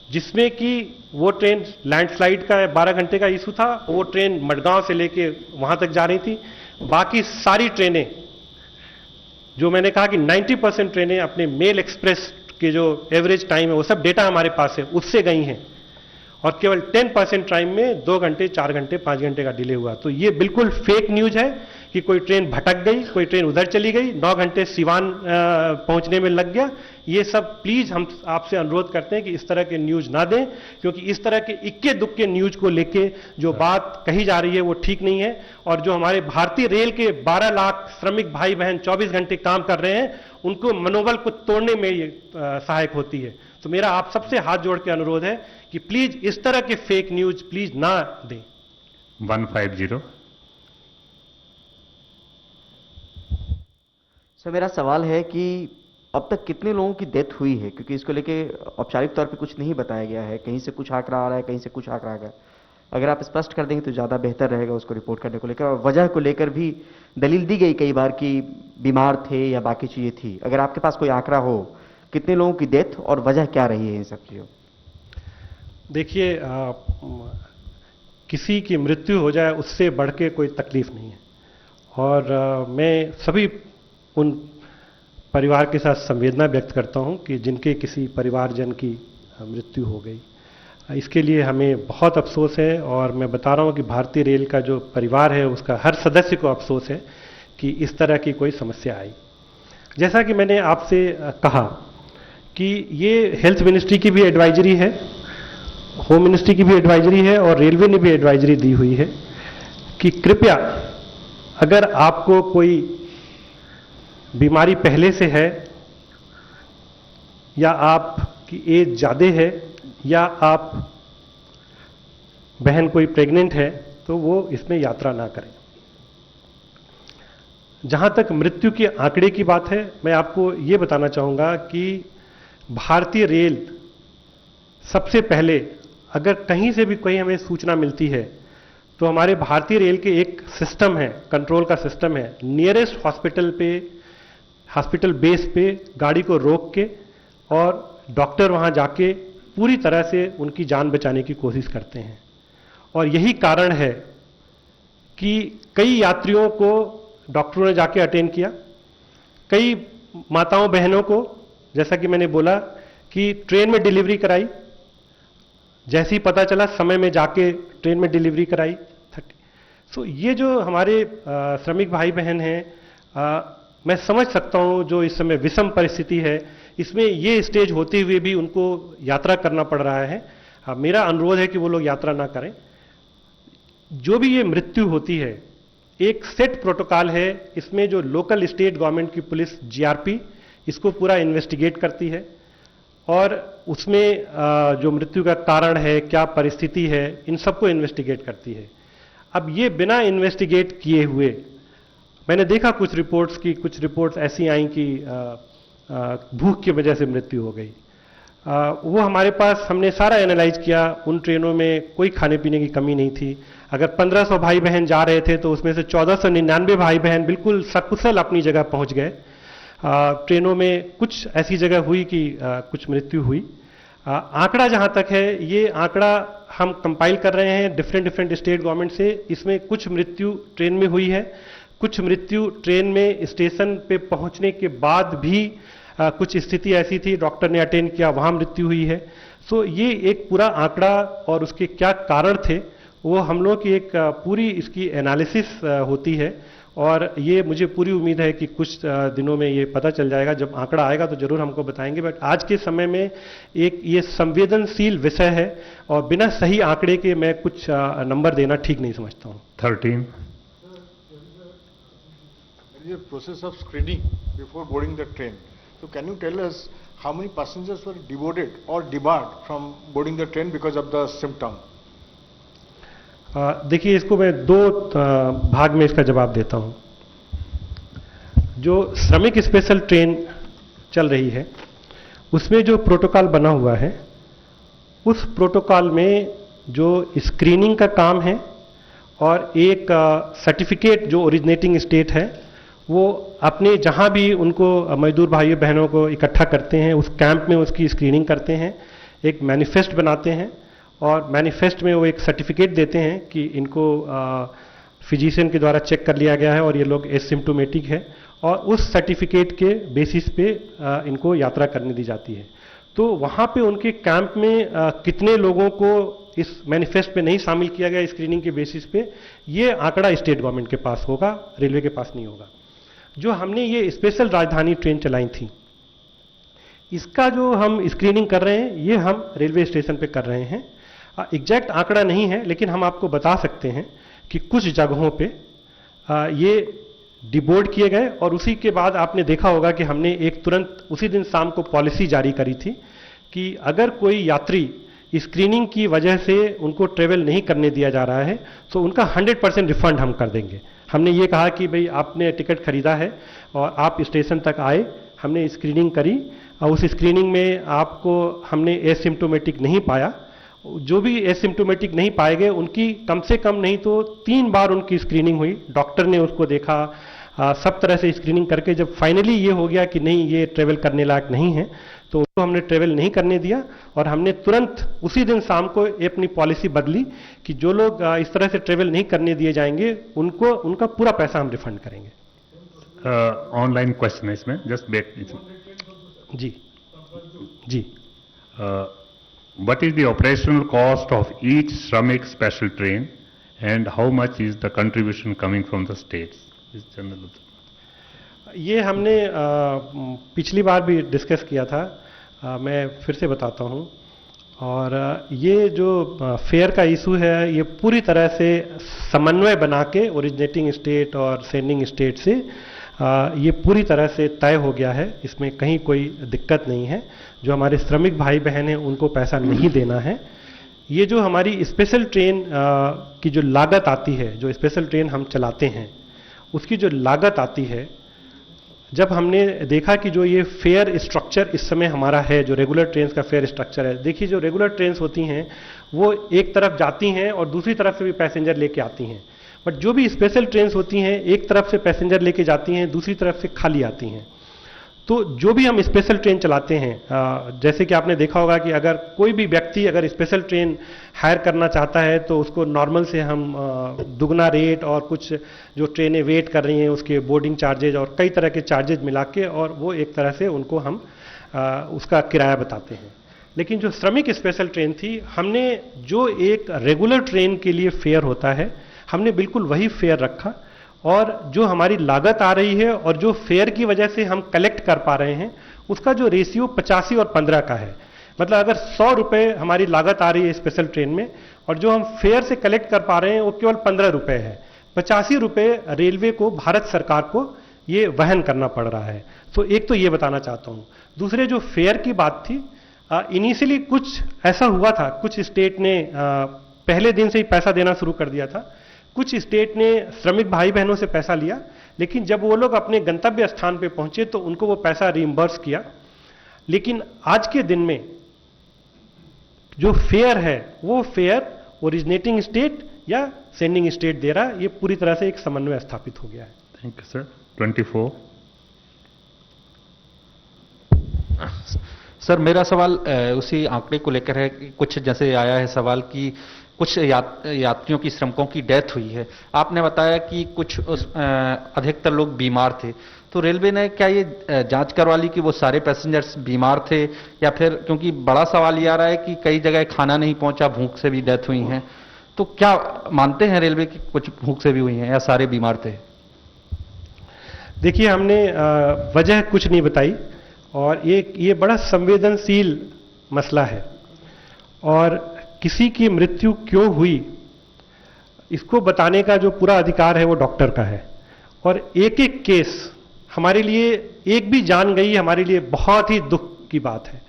जिसमें कि वो ट्रेन लैंडस्लाइड का 12 घंटे का इशू था, वो ट्रेन मडगांव से लेके वहां तक जा रही थी। बाकी सारी ट्रेनें, जो मैंने कहा कि 90% ट्रेनें अपने मेल एक्सप्रेस के जो एवरेज टाइम है वो सब डेटा हमारे पास है, उससे गई हैं, और केवल 10% टाइम में 2 घंटे 4 घंटे 5 घंटे का डिले हुआ। तो ये बिल्कुल फेक न्यूज है कि कोई ट्रेन भटक गई, कोई ट्रेन उधर चली गई, 9 घंटे सिवान पहुंचने में लग गया। ये सब प्लीज हम आपसे अनुरोध करते हैं कि इस तरह के न्यूज ना दें, क्योंकि इस तरह के इक्के दुक्के न्यूज को लेके जो बात कही जा रही है वो ठीक नहीं है। और जो हमारे भारतीय रेल के 12 लाख श्रमिक भाई बहन 24 घंटे काम कर रहे हैं, उनको मनोबल को तोड़ने में ये सहायक होती है। तो मेरा आप सबसे हाथ जोड़ के अनुरोध है कि प्लीज इस तरह के फेक न्यूज प्लीज ना दें। 150। सर, मेरा सवाल है कि अब तक कितने लोगों की डेथ हुई है, क्योंकि इसको लेके औपचारिक तौर पे कुछ नहीं बताया गया है, कहीं से कुछ आंकड़ा आ रहा है, कहीं से कुछ आंकड़ा आ गया। अगर आप स्पष्ट कर देंगे तो ज़्यादा बेहतर रहेगा उसको रिपोर्ट करने को लेकर, और वजह को लेकर भी दलील दी गई कई बार कि बीमार थे या बाकी चीज़ें थी। अगर आपके पास कोई आंकड़ा हो, कितने लोगों की डेथ और वजह क्या रही है इन सब चीज़ों? देखिए, किसी की मृत्यु हो जाए उससे बढ़ के कोई तकलीफ नहीं है, और मैं सभी उन परिवार के साथ संवेदना व्यक्त करता हूं कि जिनके किसी परिवारजन की मृत्यु हो गई। इसके लिए हमें बहुत अफसोस है, और मैं बता रहा हूं कि भारतीय रेल का जो परिवार है उसका हर सदस्य को अफसोस है कि इस तरह की कोई समस्या आई। जैसा कि मैंने आपसे कहा कि ये हेल्थ मिनिस्ट्री की भी एडवाइजरी है, होम मिनिस्ट्री की भी एडवाइजरी है, और रेलवे ने भी एडवाइजरी दी हुई है कि कृपया अगर आपको कोई बीमारी पहले से है, या आपकी एज ज़्यादा है, या आप बहन कोई प्रेग्नेंट है, तो वो इसमें यात्रा ना करें। जहां तक मृत्यु के आंकड़े की बात है, मैं आपको ये बताना चाहूंगा कि भारतीय रेल सबसे पहले, अगर कहीं से भी कोई हमें सूचना मिलती है, तो हमारे भारतीय रेल के एक सिस्टम है, कंट्रोल का सिस्टम है, नियरेस्ट हॉस्पिटल बेस पे गाड़ी को रोक के और डॉक्टर वहां जाके पूरी तरह से उनकी जान बचाने की कोशिश करते हैं। और यही कारण है कि कई यात्रियों को डॉक्टरों ने जाके अटेंड किया, कई माताओं बहनों को, जैसा कि मैंने बोला कि ट्रेन में डिलीवरी कराई, जैसे ही पता चला समय में जाके ट्रेन में डिलीवरी कराई। सो ये जो हमारे श्रमिक भाई बहन हैं, मैं समझ सकता हूं जो इस समय विषम परिस्थिति है, इसमें ये स्टेज होते हुए भी उनको यात्रा करना पड़ रहा है। मेरा अनुरोध है कि वो लोग यात्रा ना करें। जो भी ये मृत्यु होती है, एक सेट प्रोटोकॉल है, इसमें जो लोकल स्टेट गवर्नमेंट की पुलिस जीआरपी इसको पूरा इन्वेस्टिगेट करती है, और उसमें जो मृत्यु का कारण है, क्या परिस्थिति है, इन सबको इन्वेस्टिगेट करती है। अब ये बिना इन्वेस्टिगेट किए हुए, मैंने देखा कुछ रिपोर्ट्स ऐसी आई कि भूख की वजह से मृत्यु हो गई। वो हमारे पास, हमने सारा एनालाइज किया, उन ट्रेनों में कोई खाने पीने की कमी नहीं थी। अगर 1500 भाई बहन जा रहे थे तो उसमें से 1499 भाई बहन बिल्कुल सकुशल अपनी जगह पहुंच गए। ट्रेनों में कुछ ऐसी जगह हुई कि कुछ मृत्यु हुई। आंकड़ा जहां तक है, ये आंकड़ा हम कंपाइल कर रहे हैं डिफरेंट स्टेट गवर्नमेंट से। इसमें कुछ मृत्यु ट्रेन में हुई है, कुछ मृत्यु ट्रेन में स्टेशन पे पहुंचने के बाद भी कुछ स्थिति ऐसी थी, डॉक्टर ने अटेंड किया, वहां मृत्यु हुई है। सो ये एक पूरा आंकड़ा और उसके क्या कारण थे वो हम लोग की एक पूरी इसकी एनालिसिस होती है, और ये मुझे पूरी उम्मीद है कि कुछ दिनों में ये पता चल जाएगा। जब आंकड़ा आएगा तो जरूर हमको बताएंगे, बट आज के समय में एक ये संवेदनशील विषय है और बिना सही आंकड़े के मैं कुछ नंबर देना ठीक नहीं समझता हूँ। 13. There is a process of screening before boarding the train. So can you tell us how many passengers were deported or debarred from boarding the train because of the symptom? देखिए, इसको मैं दो भाग में इसका जवाब देता हूं। जो श्रमिक स्पेशल ट्रेन चल रही है उसमें जो प्रोटोकॉल बना हुआ है, उस प्रोटोकॉल में जो स्क्रीनिंग का काम है और एक सर्टिफिकेट जो ओरिजिनेटिंग स्टेट है वो अपने जहां भी उनको मजदूर भाइयों बहनों को इकट्ठा करते हैं उस कैंप में उसकी स्क्रीनिंग करते हैं, एक मैनिफेस्ट बनाते हैं और मैनिफेस्ट में वो एक सर्टिफिकेट देते हैं कि इनको फिजिशियन के द्वारा चेक कर लिया गया है और ये लोग एसिम्प्टोमेटिक है, और उस सर्टिफिकेट के बेसिस पे इनको यात्रा करने दी जाती है। तो वहाँ पे उनके कैंप में कितने लोगों को इस मैनिफेस्ट में नहीं शामिल किया गया स्क्रीनिंग के बेसिस पे, ये आंकड़ा स्टेट गवर्नमेंट के पास होगा, रेलवे के पास नहीं होगा। जो हमने ये स्पेशल राजधानी ट्रेन चलाई थी, इसका जो हम स्क्रीनिंग कर रहे हैं ये हम रेलवे स्टेशन पे कर रहे हैं। एग्जैक्ट आंकड़ा नहीं है, लेकिन हम आपको बता सकते हैं कि कुछ जगहों पे ये डिबोर्ड किए गए, और उसी के बाद आपने देखा होगा कि हमने एक तुरंत उसी दिन शाम को पॉलिसी जारी करी थी कि अगर कोई यात्री स्क्रीनिंग की वजह से उनको ट्रेवल नहीं करने दिया जा रहा है तो उनका 100% रिफंड हम कर देंगे। हमने ये कहा कि भाई आपने टिकट खरीदा है और आप स्टेशन तक आए, हमने स्क्रीनिंग करी और उस स्क्रीनिंग में आपको हमने एसिम्प्टोमेटिक नहीं पाया, जो भी एसिम्प्टोमेटिक नहीं पाए गए उनकी कम से कम नहीं तो 3 बार उनकी स्क्रीनिंग हुई, डॉक्टर ने उसको देखा, सब तरह से स्क्रीनिंग करके जब फाइनली ये हो गया कि नहीं ये ट्रेवल करने लायक नहीं है तो उसको हमने ट्रेवल नहीं करने दिया, और हमने तुरंत उसी दिन शाम को अपनी पॉलिसी बदली कि जो लोग इस तरह से ट्रेवल नहीं करने दिए जाएंगे उनको उनका पूरा पैसा हम रिफंड करेंगे। ऑनलाइन क्वेश्चन है इसमें, जस्ट बैक। जी जी। What is the operational cost of each Shramik special train and how much is the contribution coming from the states? Is general. ये हमने पिछली बार भी डिस्कस किया था, मैं फिर से बताता हूँ। और ये जो फेयर का इशू है ये पूरी तरह से समन्वय बना के ओरिजिनेटिंग स्टेट और सेंडिंग स्टेट से ये पूरी तरह से तय हो गया है, इसमें कहीं कोई दिक्कत नहीं है। जो हमारे श्रमिक भाई बहन हैं उनको पैसा नहीं देना है। ये जो हमारी स्पेशल ट्रेन की जो लागत आती है, जो स्पेशल ट्रेन हम चलाते हैं उसकी जो लागत आती है, जब हमने देखा कि जो ये फेयर स्ट्रक्चर इस समय हमारा है, जो रेगुलर ट्रेन्स का फेयर स्ट्रक्चर है, देखिए जो रेगुलर ट्रेन्स होती हैं वो एक तरफ जाती हैं और दूसरी तरफ से भी पैसेंजर लेके आती हैं, बट जो भी स्पेशल ट्रेन्स होती हैं एक तरफ से पैसेंजर लेके जाती हैं, दूसरी तरफ से खाली आती हैं। तो जो भी हम स्पेशल ट्रेन चलाते हैं, जैसे कि आपने देखा होगा कि अगर कोई भी व्यक्ति अगर स्पेशल ट्रेन हायर करना चाहता है तो उसको नॉर्मल से हम दुगना रेट और कुछ जो ट्रेनें वेट कर रही हैं उसके बोर्डिंग चार्जेज और कई तरह के चार्जेज मिला के और वो एक तरह से उनको हम उसका किराया बताते हैं। लेकिन जो श्रमिक स्पेशल ट्रेन थी, हमने जो एक रेगुलर ट्रेन के लिए फेयर होता है हमने बिल्कुल वही फेयर रखा, और जो हमारी लागत आ रही है और जो फेयर की वजह से हम कलेक्ट कर पा रहे हैं उसका जो रेशियो 85 और 15 का है। मतलब अगर 100 रुपये हमारी लागत आ रही है स्पेशल ट्रेन में और जो हम फेयर से कलेक्ट कर पा रहे हैं वो केवल 15 रुपये है, 85 रुपये रेलवे को, भारत सरकार को ये वहन करना पड़ रहा है। तो एक तो ये बताना चाहता हूँ। दूसरे जो फेयर की बात थी, इनिशियली कुछ ऐसा हुआ था, कुछ स्टेट ने पहले दिन से ही पैसा देना शुरू कर दिया था, कुछ स्टेट ने श्रमिक भाई बहनों से पैसा लिया, लेकिन जब वो लोग अपने गंतव्य स्थान पे पहुंचे तो उनको वो पैसा रिइंबर्स किया। लेकिन आज के दिन में जो फेयर है वो फेयर ओरिजिनेटिंग स्टेट या सेंडिंग स्टेट दे रहा है। ये पूरी तरह से एक समन्वय स्थापित हो गया है। Thank you sir. 24। सर मेरा सवाल उसी आंकड़े को लेकर है कि कुछ जैसे आया है सवाल कि कुछ यात्रियों की, श्रमिकों की डेथ हुई है। आपने बताया कि कुछ अधिकतर लोग बीमार थे, तो रेलवे ने क्या ये जांच करवा ली कि वो सारे पैसेंजर्स बीमार थे, या फिर क्योंकि बड़ा सवाल ये आ रहा है कि कई जगह खाना नहीं पहुंचा, भूख से भी डेथ हुई है, तो क्या मानते हैं रेलवे की कुछ भूख से भी हुई हैं या सारे बीमार थे? देखिए, हमने वजह कुछ नहीं बताई, और ये बड़ा संवेदनशील मसला है, और किसी की मृत्यु क्यों हुई इसको बताने का जो पूरा अधिकार है वो डॉक्टर का है। और एक एक केस हमारे लिए, एक भी जान गई हमारे लिए बहुत ही दुख की बात है।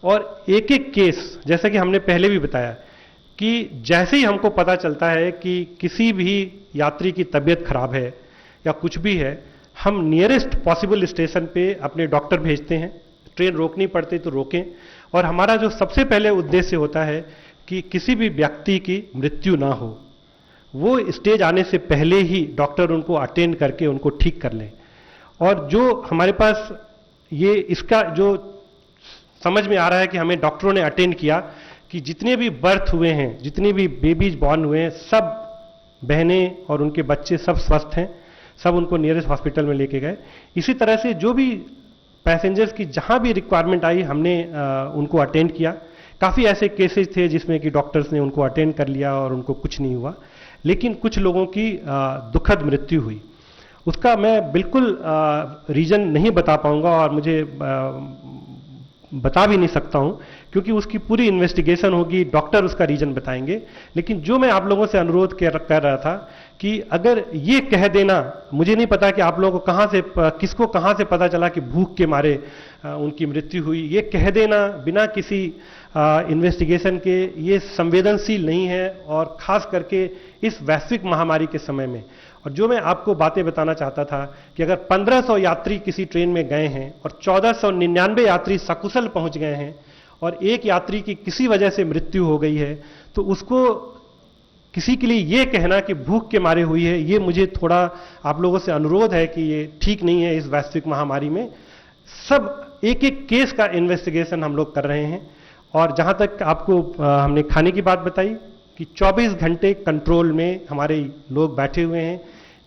और एक एक केस, जैसा कि हमने पहले भी बताया, कि जैसे ही हमको पता चलता है कि किसी भी यात्री की तबीयत खराब है या कुछ भी है, हम नियरेस्ट पॉसिबल स्टेशन पे अपने डॉक्टर भेजते हैं। ट्रेन रोकनी पड़ती तो रोकें, और हमारा जो सबसे पहले उद्देश्य होता है कि किसी भी व्यक्ति की मृत्यु ना हो। वो स्टेज आने से पहले ही डॉक्टर उनको अटेंड करके उनको ठीक कर लें। और जो हमारे पास ये इसका जो समझ में आ रहा है कि हमें डॉक्टरों ने अटेंड किया, कि जितने भी बर्थ हुए हैं, जितने भी बेबीज बॉर्न हुए हैं, सब बहनें और उनके बच्चे सब स्वस्थ हैं, सब उनको नियरेस्ट हॉस्पिटल में लेके गए। इसी तरह से जो भी पैसेंजर्स की जहां भी रिक्वायरमेंट आई, हमने उनको अटेंड किया। काफ़ी ऐसे केसेस थे जिसमें कि डॉक्टर्स ने उनको अटेंड कर लिया और उनको कुछ नहीं हुआ, लेकिन कुछ लोगों की दुखद मृत्यु हुई। उसका मैं बिल्कुल रीजन नहीं बता पाऊंगा, और मुझे बता भी नहीं सकता हूं, क्योंकि उसकी पूरी इन्वेस्टिगेशन होगी, डॉक्टर उसका रीजन बताएंगे। लेकिन जो मैं आप लोगों से अनुरोध कर रहा था कि अगर ये कह देना, मुझे नहीं पता कि आप लोगों को किसको कहां से पता चला कि भूख के मारे उनकी मृत्यु हुई, ये कह देना बिना किसी इन्वेस्टिगेशन के, ये संवेदनशील नहीं है, और खास करके इस वैश्विक महामारी के समय में। और जो मैं आपको बातें बताना चाहता था कि अगर 1500 यात्री किसी ट्रेन में गए हैं और 1499 यात्री सकुशल पहुंच गए हैं, और एक यात्री की किसी वजह से मृत्यु हो गई है, तो उसको किसी के लिए ये कहना कि भूख के मारे हुई है, ये मुझे थोड़ा आप लोगों से अनुरोध है कि ये ठीक नहीं है। इस वैश्विक महामारी में सब एक एक केस का इन्वेस्टिगेशन हम लोग कर रहे हैं। और जहां तक आपको हमने खाने की बात बताई कि 24 घंटे कंट्रोल में हमारे लोग बैठे हुए हैं।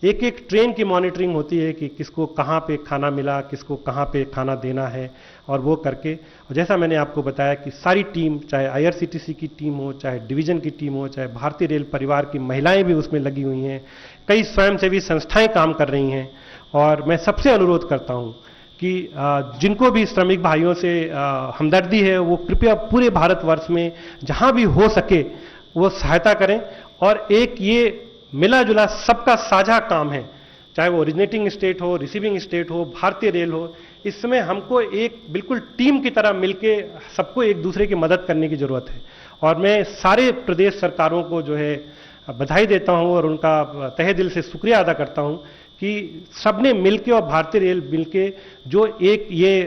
एक एक ट्रेन की मॉनिटरिंग होती है कि किसको कहाँ पे खाना मिला, किसको कहाँ पे खाना देना है, और वो करके, और जैसा मैंने आपको बताया कि सारी टीम, चाहे आईआरसीटीसी की टीम हो, चाहे डिवीजन की टीम हो, चाहे भारतीय रेल परिवार की महिलाएं भी उसमें लगी हुई हैं, कई स्वयंसेवी संस्थाएं काम कर रही हैं। और मैं सबसे अनुरोध करता हूं कि जिनको भी श्रमिक भाइयों से हमदर्दी है, वो कृपया पूरे भारतवर्ष में जहां भी हो सके वो सहायता करें। और एक ये मिला जुला सबका साझा काम है, चाहे वो ओरिजिनेटिंग स्टेट हो, रिसीविंग स्टेट हो, भारतीय रेल हो, इस समय हमको एक बिल्कुल टीम की तरह मिलके सबको एक दूसरे की मदद करने की जरूरत है। और मैं सारे प्रदेश सरकारों को जो है बधाई देता हूं और उनका तहे दिल से शुक्रिया अदा करता हूं कि सबने मिलके और भारतीय रेल मिलके जो एक ये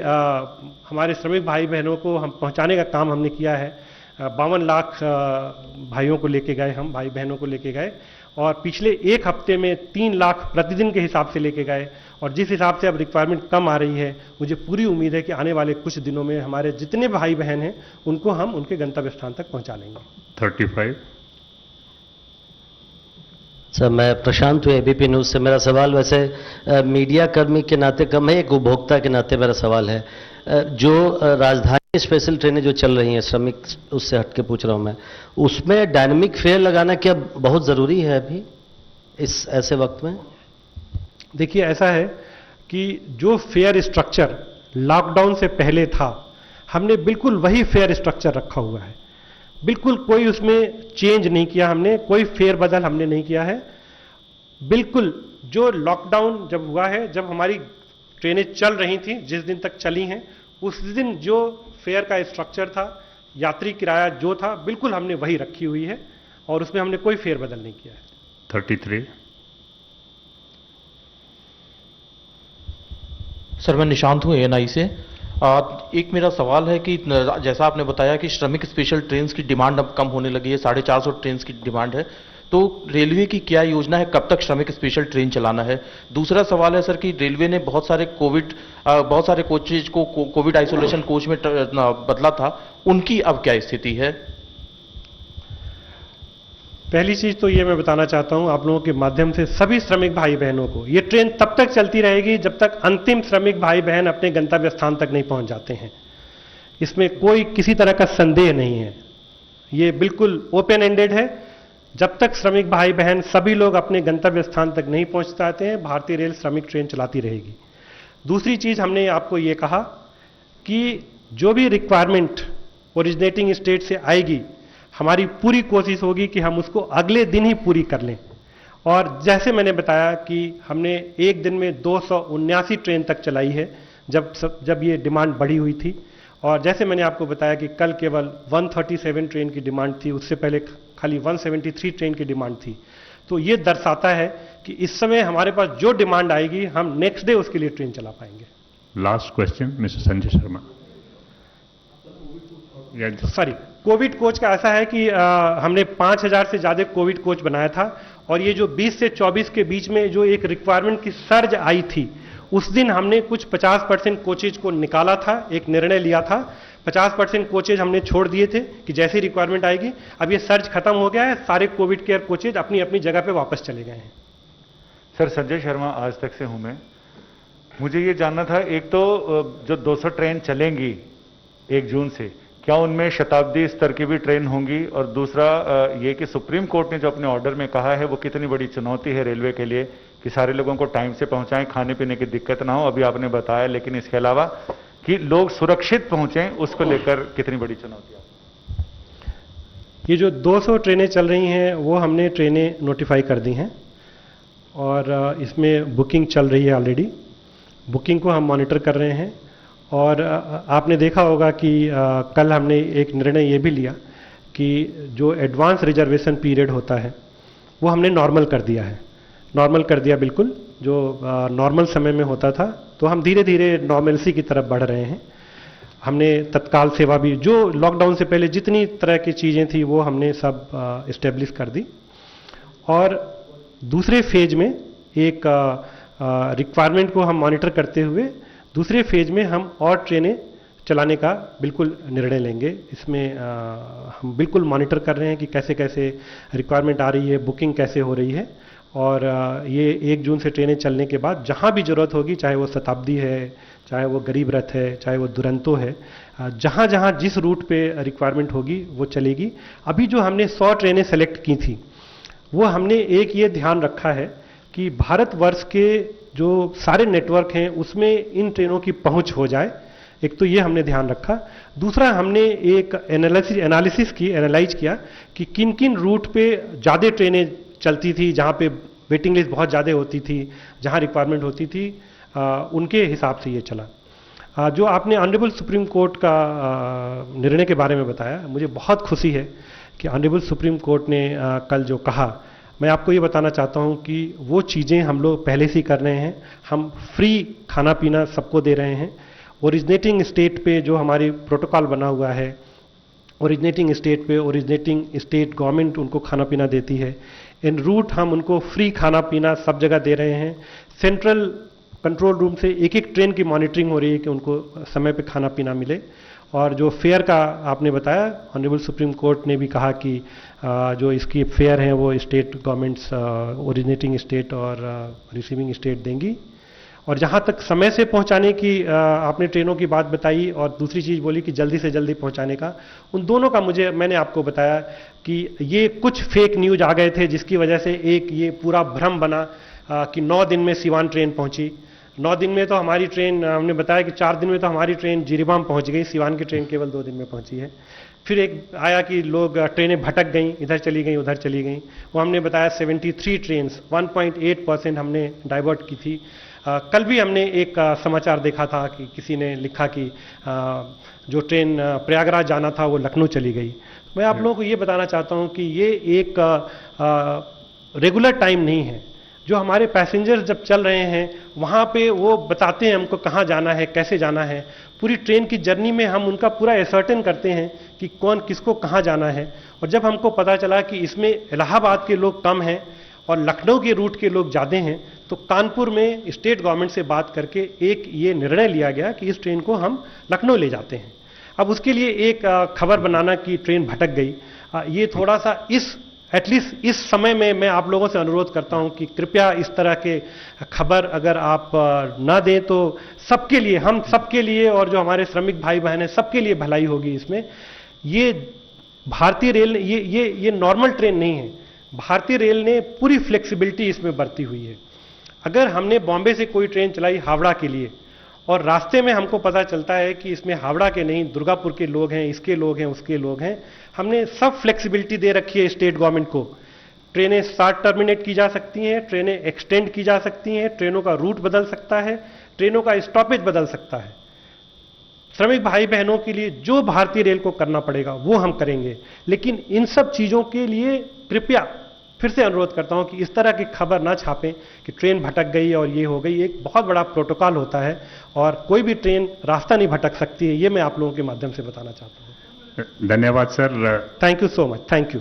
हमारे श्रमिक भाई बहनों को हम पहुंचाने का काम हमने किया है। 52 लाख भाइयों को लेके गए, हम भाई बहनों को लेके गए, और पिछले एक हफ्ते में 3 लाख प्रतिदिन के हिसाब से लेके गए। और जिस हिसाब से अब रिक्वायरमेंट कम आ रही है, मुझे पूरी उम्मीद है कि आने वाले कुछ दिनों में हमारे जितने भाई बहन हैं उनको हम उनके गंतव्य स्थान तक पहुंचा लेंगे। 35। सर, मैं प्रशांत हूँ एबीपी न्यूज़ से। मेरा सवाल वैसे मीडिया कर्मी के नाते कम है, एक उपभोक्ता के नाते मेरा सवाल है। जो राजधानी स्पेशल ट्रेनें जो चल रही हैं, श्रमिक, उससे हटके पूछ रहा हूँ मैं, उसमें डायनेमिक फेयर लगाना क्या बहुत ज़रूरी है अभी इस ऐसे वक्त में? देखिए, ऐसा है कि जो फेयर स्ट्रक्चर लॉकडाउन से पहले था, हमने बिल्कुल वही फेयर स्ट्रक्चर रखा हुआ है। बिल्कुल कोई उसमें चेंज नहीं किया हमने, कोई फेर बदल हमने नहीं किया है। बिल्कुल जो लॉकडाउन जब हुआ है, जब हमारी ट्रेनें चल रही थी, जिस दिन तक चली हैं, उस दिन जो फेयर का स्ट्रक्चर था, यात्री किराया जो था, बिल्कुल हमने वही रखी हुई है, और उसमें हमने कोई फेर बदल नहीं किया है। 33। सर, मैं निशांत हूँ एएनआई से। एक मेरा सवाल है कि जैसा आपने बताया कि श्रमिक स्पेशल ट्रेन की डिमांड अब कम होने लगी है, 450 ट्रेन की डिमांड है, तो रेलवे की क्या योजना है, कब तक श्रमिक स्पेशल ट्रेन चलाना है? दूसरा सवाल है सर कि रेलवे ने बहुत सारे कोचेज को कोविड आइसोलेशन कोच में बदला था, उनकी अब क्या स्थिति है? पहली चीज तो ये मैं बताना चाहता हूं आप लोगों के माध्यम से सभी श्रमिक भाई बहनों को, ये ट्रेन तब तक चलती रहेगी जब तक अंतिम श्रमिक भाई बहन अपने गंतव्य स्थान तक नहीं पहुंच जाते हैं। इसमें कोई किसी तरह का संदेह नहीं है, ये बिल्कुल ओपन एंडेड है। जब तक श्रमिक भाई बहन सभी लोग अपने गंतव्य स्थान तक नहीं पहुंच पाते हैं, भारतीय रेल श्रमिक ट्रेन चलाती रहेगी। दूसरी चीज हमने आपको ये कहा कि जो भी रिक्वायरमेंट ओरिजिनेटिंग स्टेट से आएगी, हमारी पूरी कोशिश होगी कि हम उसको अगले दिन ही पूरी कर लें। और जैसे मैंने बताया कि हमने एक दिन में 279 ट्रेन तक चलाई है जब ये डिमांड बढ़ी हुई थी। और जैसे मैंने आपको बताया कि कल केवल 137 ट्रेन की डिमांड थी, उससे पहले खाली 173 ट्रेन की डिमांड थी। तो ये दर्शाता है कि इस समय हमारे पास जो डिमांड आएगी हम नेक्स्ट डे उसके लिए ट्रेन चला पाएंगे। Last question mister Sanjay Sharma. Sorry, Covid coach का ऐसा है कि हमने 5000 से ज्यादा कोविड कोच बनाया था, और ये जो 20 से 24 के बीच में जो एक रिक्वायरमेंट की सर्ज आई थी, उस दिन हमने कुछ 50% कोचेज को निकाला था, एक निर्णय लिया था। 50% कोचेज हमने छोड़ दिए थे कि जैसी रिक्वायरमेंट आएगी। अब ये सर्ज खत्म हो गया है, सारे कोविड केयर कोचेज अपनी अपनी जगह पे वापस चले गए हैं। सर, संजय शर्मा आज तक से हूं मैं। मुझे ये जानना था, एक तो जो 200 ट्रेन चलेंगी 1 जून से, क्या उनमें शताब्दी स्तर की भी ट्रेन होंगी? और दूसरा ये कि सुप्रीम कोर्ट ने जो अपने ऑर्डर में कहा है वो कितनी बड़ी चुनौती है रेलवे के लिए कि सारे लोगों को टाइम से पहुंचाएं, खाने पीने की दिक्कत ना हो, अभी आपने बताया, लेकिन इसके अलावा कि लोग सुरक्षित पहुंचें, उसको लेकर कितनी बड़ी चुनौती है? ये जो 200 ट्रेनें चल रही हैं वो हमने ट्रेनें नोटिफाई कर दी हैं, और इसमें बुकिंग चल रही है ऑलरेडी। बुकिंग को हम मॉनिटर कर रहे हैं। और आपने देखा होगा कि कल हमने एक निर्णय ये भी लिया कि जो एडवांस रिजर्वेशन पीरियड होता है वो हमने नॉर्मल कर दिया है। नॉर्मल कर दिया बिल्कुल, जो नॉर्मल समय में होता था, तो हम धीरे धीरे नॉर्मलसी की तरफ बढ़ रहे हैं। हमने तत्काल सेवा भी, जो लॉकडाउन से पहले जितनी तरह की चीज़ें थी वो हमने सब इस्टेब्लिश कर दी। और दूसरे फेज में एक रिक्वायरमेंट को हम मॉनिटर करते हुए दूसरे फेज में हम और ट्रेनें चलाने का बिल्कुल निर्णय लेंगे। इसमें हम बिल्कुल मॉनिटर कर रहे हैं कि कैसे कैसे रिक्वायरमेंट आ रही है, बुकिंग कैसे हो रही है। और ये 1 जून से ट्रेनें चलने के बाद जहाँ भी ज़रूरत होगी, चाहे वो शताब्दी है, चाहे वो गरीब रथ है, चाहे वो दुरंतो है, जहाँ जहाँ जिस रूट पे रिक्वायरमेंट होगी वो चलेगी। अभी जो हमने 100 ट्रेनें सेलेक्ट की थी, वो हमने एक ये ध्यान रखा है कि भारतवर्ष के जो सारे नेटवर्क हैं उसमें इन ट्रेनों की पहुंच हो जाए। एक तो ये हमने ध्यान रखा। दूसरा, हमने एक एनालाइज किया कि किन किन रूट पे ज़्यादा ट्रेनें चलती थी, जहाँ पे वेटिंग लिस्ट बहुत ज़्यादा होती थी, जहाँ रिक्वायरमेंट होती थी, उनके हिसाब से ये चला। जो आपने ऑनरेबल सुप्रीम कोर्ट का निर्णय के बारे में बताया, मुझे बहुत खुशी है कि ऑनरेबल सुप्रीम कोर्ट ने कल जो कहा, मैं आपको ये बताना चाहता हूँ कि वो चीज़ें हम लोग पहले से ही कर रहे हैं। हम फ्री खाना पीना सबको दे रहे हैं। ओरिजिनेटिंग स्टेट पे जो हमारी प्रोटोकॉल बना हुआ है, ओरिजिनेटिंग स्टेट पे ओरिजिनेटिंग स्टेट गवर्नमेंट उनको खाना पीना देती है। इन रूट हम उनको फ्री खाना पीना सब जगह दे रहे हैं। सेंट्रल कंट्रोल रूम से एक एक ट्रेन की मॉनिटरिंग हो रही है कि उनको समय पे खाना पीना मिले। और जो फेयर का आपने बताया, ऑनरेबल सुप्रीम कोर्ट ने भी कहा कि जो इसकी फेयर हैं वो स्टेट गवर्नमेंट्स, ओरिजिनेटिंग स्टेट और रिसीविंग स्टेट देंगी। और जहाँ तक समय से पहुँचाने की आपने ट्रेनों की बात बताई, और दूसरी चीज़ बोली कि जल्दी से जल्दी पहुँचाने का, उन दोनों का मैंने आपको बताया कि ये कुछ फेक न्यूज आ गए थे जिसकी वजह से एक ये पूरा भ्रम बना कि 9 दिन में सिवान ट्रेन पहुँची। 9 दिन में तो हमारी ट्रेन, हमने बताया कि 4 दिन में तो हमारी ट्रेन जिरीबाम पहुंच गई, सिवान की ट्रेन केवल 2 दिन में पहुंची है। फिर एक आया कि लोग ट्रेनें भटक गईं, इधर चली गईं, उधर चली गईं। वो हमने बताया 73 ट्रेन 1.8% हमने डाइवर्ट की थी। कल भी हमने एक समाचार देखा था कि किसी ने लिखा कि जो ट्रेन प्रयागराज जाना था वो लखनऊ चली गई। मैं आप लोगों को ये बताना चाहता हूँ कि ये एक रेगुलर टाइम नहीं है। जो हमारे पैसेंजर्स जब चल रहे हैं वहाँ पे वो बताते हैं हमको कहाँ जाना है, कैसे जाना है। पूरी ट्रेन की जर्नी में हम उनका पूरा एसर्टेन करते हैं कि कौन किसको कहाँ जाना है। और जब हमको पता चला कि इसमें इलाहाबाद के लोग कम हैं और लखनऊ के रूट के लोग ज़्यादा हैं, तो कानपुर में स्टेट गवर्नमेंट से बात करके एक ये निर्णय लिया गया कि इस ट्रेन को हम लखनऊ ले जाते हैं। अब उसके लिए एक खबर बनाना कि ट्रेन भटक गई, ये थोड़ा सा एटलीस्ट इस समय में मैं आप लोगों से अनुरोध करता हूं कि कृपया इस तरह के खबर अगर आप ना दें तो सबके लिए, हम सबके लिए और जो हमारे श्रमिक भाई बहन हैं सबके लिए भलाई होगी इसमें। ये भारतीय रेल ये नॉर्मल ट्रेन नहीं है। भारतीय रेल ने पूरी फ्लेक्सिबिलिटी इसमें बरती हुई है। अगर हमने बॉम्बे से कोई ट्रेन चलाई हावड़ा के लिए और रास्ते में हमको पता चलता है कि इसमें हावड़ा के नहीं दुर्गापुर के लोग हैं, इसके लोग हैं, उसके लोग हैं, हमने सब फ्लेक्सिबिलिटी दे रखी है स्टेट गवर्नमेंट को। ट्रेनें स्टार्ट टर्मिनेट की जा सकती हैं, ट्रेनें एक्सटेंड की जा सकती हैं, ट्रेनों का रूट बदल सकता है, ट्रेनों का स्टॉपेज बदल सकता है। श्रमिक भाई बहनों के लिए जो भारतीय रेल को करना पड़ेगा वो हम करेंगे, लेकिन इन सब चीजों के लिए कृपया फिर से अनुरोध करता हूं कि इस तरह की खबर ना छापें कि ट्रेन भटक गई और ये हो गई। एक बहुत बड़ा प्रोटोकॉल होता है और कोई भी ट्रेन रास्ता नहीं भटक सकती है, ये मैं आप लोगों के माध्यम से बताना चाहता हूं। धन्यवाद sir. Thank you so much. Thank you.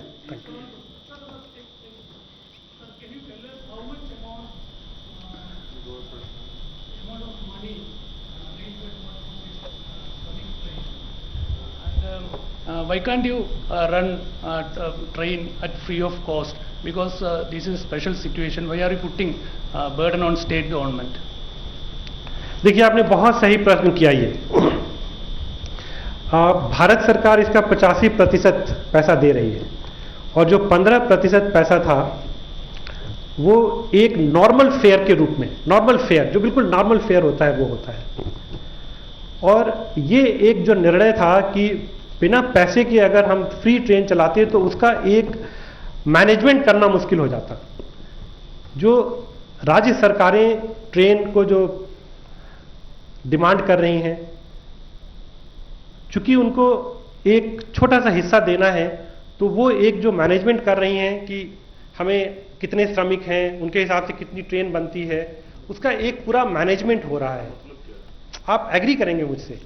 Why can't you run train at free of cost? Because this is a special situation. Why are you putting burden on state government? देखिए, आपने बहुत सही प्रश्न किया। ये भारत सरकार इसका 85% पैसा दे रही है और जो 15% पैसा था वो एक नॉर्मल फेयर के रूप में, नॉर्मल फेयर जो बिल्कुल नॉर्मल फेयर होता है वो होता है। और ये एक जो निर्णय था कि बिना पैसे के अगर हम फ्री ट्रेन चलाते तो उसका एक मैनेजमेंट करना मुश्किल हो जाता। जो राज्य सरकारें ट्रेन को जो डिमांड कर रही हैं, चूंकि उनको एक छोटा सा हिस्सा देना है, तो वो एक जो मैनेजमेंट कर रही हैं कि हमें कितने श्रमिक हैं, उनके हिसाब से कितनी ट्रेन बनती है, उसका एक पूरा मैनेजमेंट हो रहा है। आप एग्री करेंगे मुझसे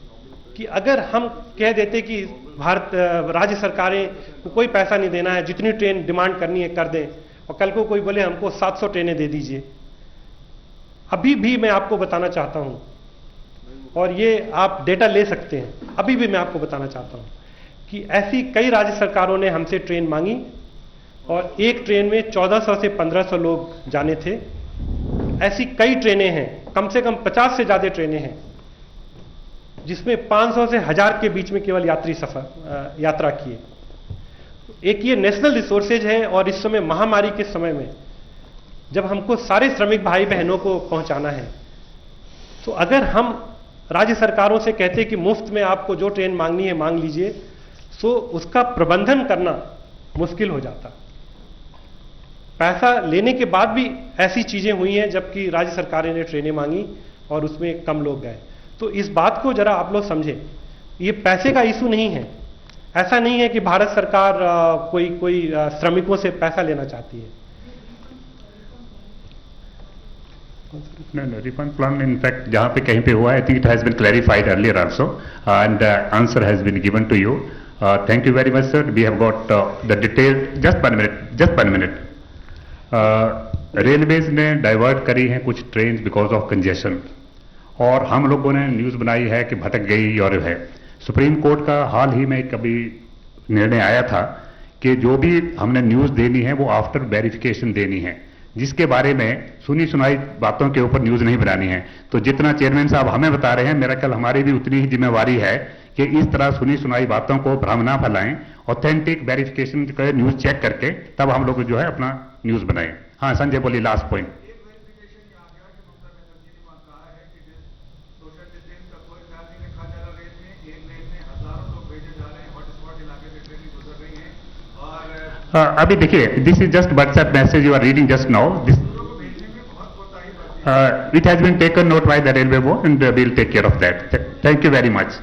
कि अगर हम कह देते कि राज्य सरकारें को कोई पैसा नहीं देना है, जितनी ट्रेन डिमांड करनी है कर दें, और कल को कोई बोले हमको 700 ट्रेनें दे दीजिए। अभी भी मैं आपको बताना चाहता हूं, और ये आप डेटा ले सकते हैं, अभी भी मैं आपको बताना चाहता हूं कि ऐसी कई राज्य सरकारों ने हमसे ट्रेन मांगी और एक ट्रेन में 1400 से 1500 लोग जाने थे। ऐसी कई ट्रेनें हैं, कम से कम 50 से ज्यादा ट्रेनें हैं जिसमें 500 से 1000 के बीच में केवल यात्रा किए। एक ये नेशनल रिसोर्सेज है और इस समय महामारी के समय में जब हमको सारे श्रमिक भाई बहनों को पहुंचाना है, तो अगर हम राज्य सरकारों से कहते कि मुफ्त में आपको जो ट्रेन मांगनी है मांग लीजिए, तो उसका प्रबंधन करना मुश्किल हो जाता। पैसा लेने के बाद भी ऐसी चीजें हुई हैं जबकि राज्य सरकारें ने ट्रेनें मांगी और उसमें कम लोग गए। तो इस बात को जरा आप लोग समझें, ये पैसे का इशू नहीं है। ऐसा नहीं है कि भारत सरकार कोई श्रमिकों से पैसा लेना चाहती है। No, refund plan in fact जहाँ पे कहीं पे हुआ, I think it has been clarified earlier also and answer has been given to you. Thank you very much sir. We have got the detail. Just one minute. Railways ने डाइवर्ट करी हैं कुछ ट्रेन बिकॉज ऑफ कंजेशन, और हम लोगों ने न्यूज बनाई है कि भटक गई और है। सुप्रीम कोर्ट का हाल ही में कभी निर्णय आया था कि जो भी हमने न्यूज देनी है वो आफ्टर वेरिफिकेशन देनी है, जिसके बारे में सुनी सुनाई बातों के ऊपर न्यूज नहीं बनानी है। तो जितना चेयरमैन साहब हमें बता रहे हैं, मेरा ख्याल हमारी भी उतनी ही जिम्मेवारी है कि इस तरह सुनी सुनाई बातों को भ्रम ना फैलाएं, ऑथेंटिक वेरिफिकेशन का न्यूज चेक करके तब हम लोग जो है अपना न्यूज बनाएं। हाँ संजय बोलिए, लास्ट पॉइंट। अभी देखिए, this is just WhatsApp message you are reading just now. This it has been taken note by the railway board and we will take care of that. Thank you very much.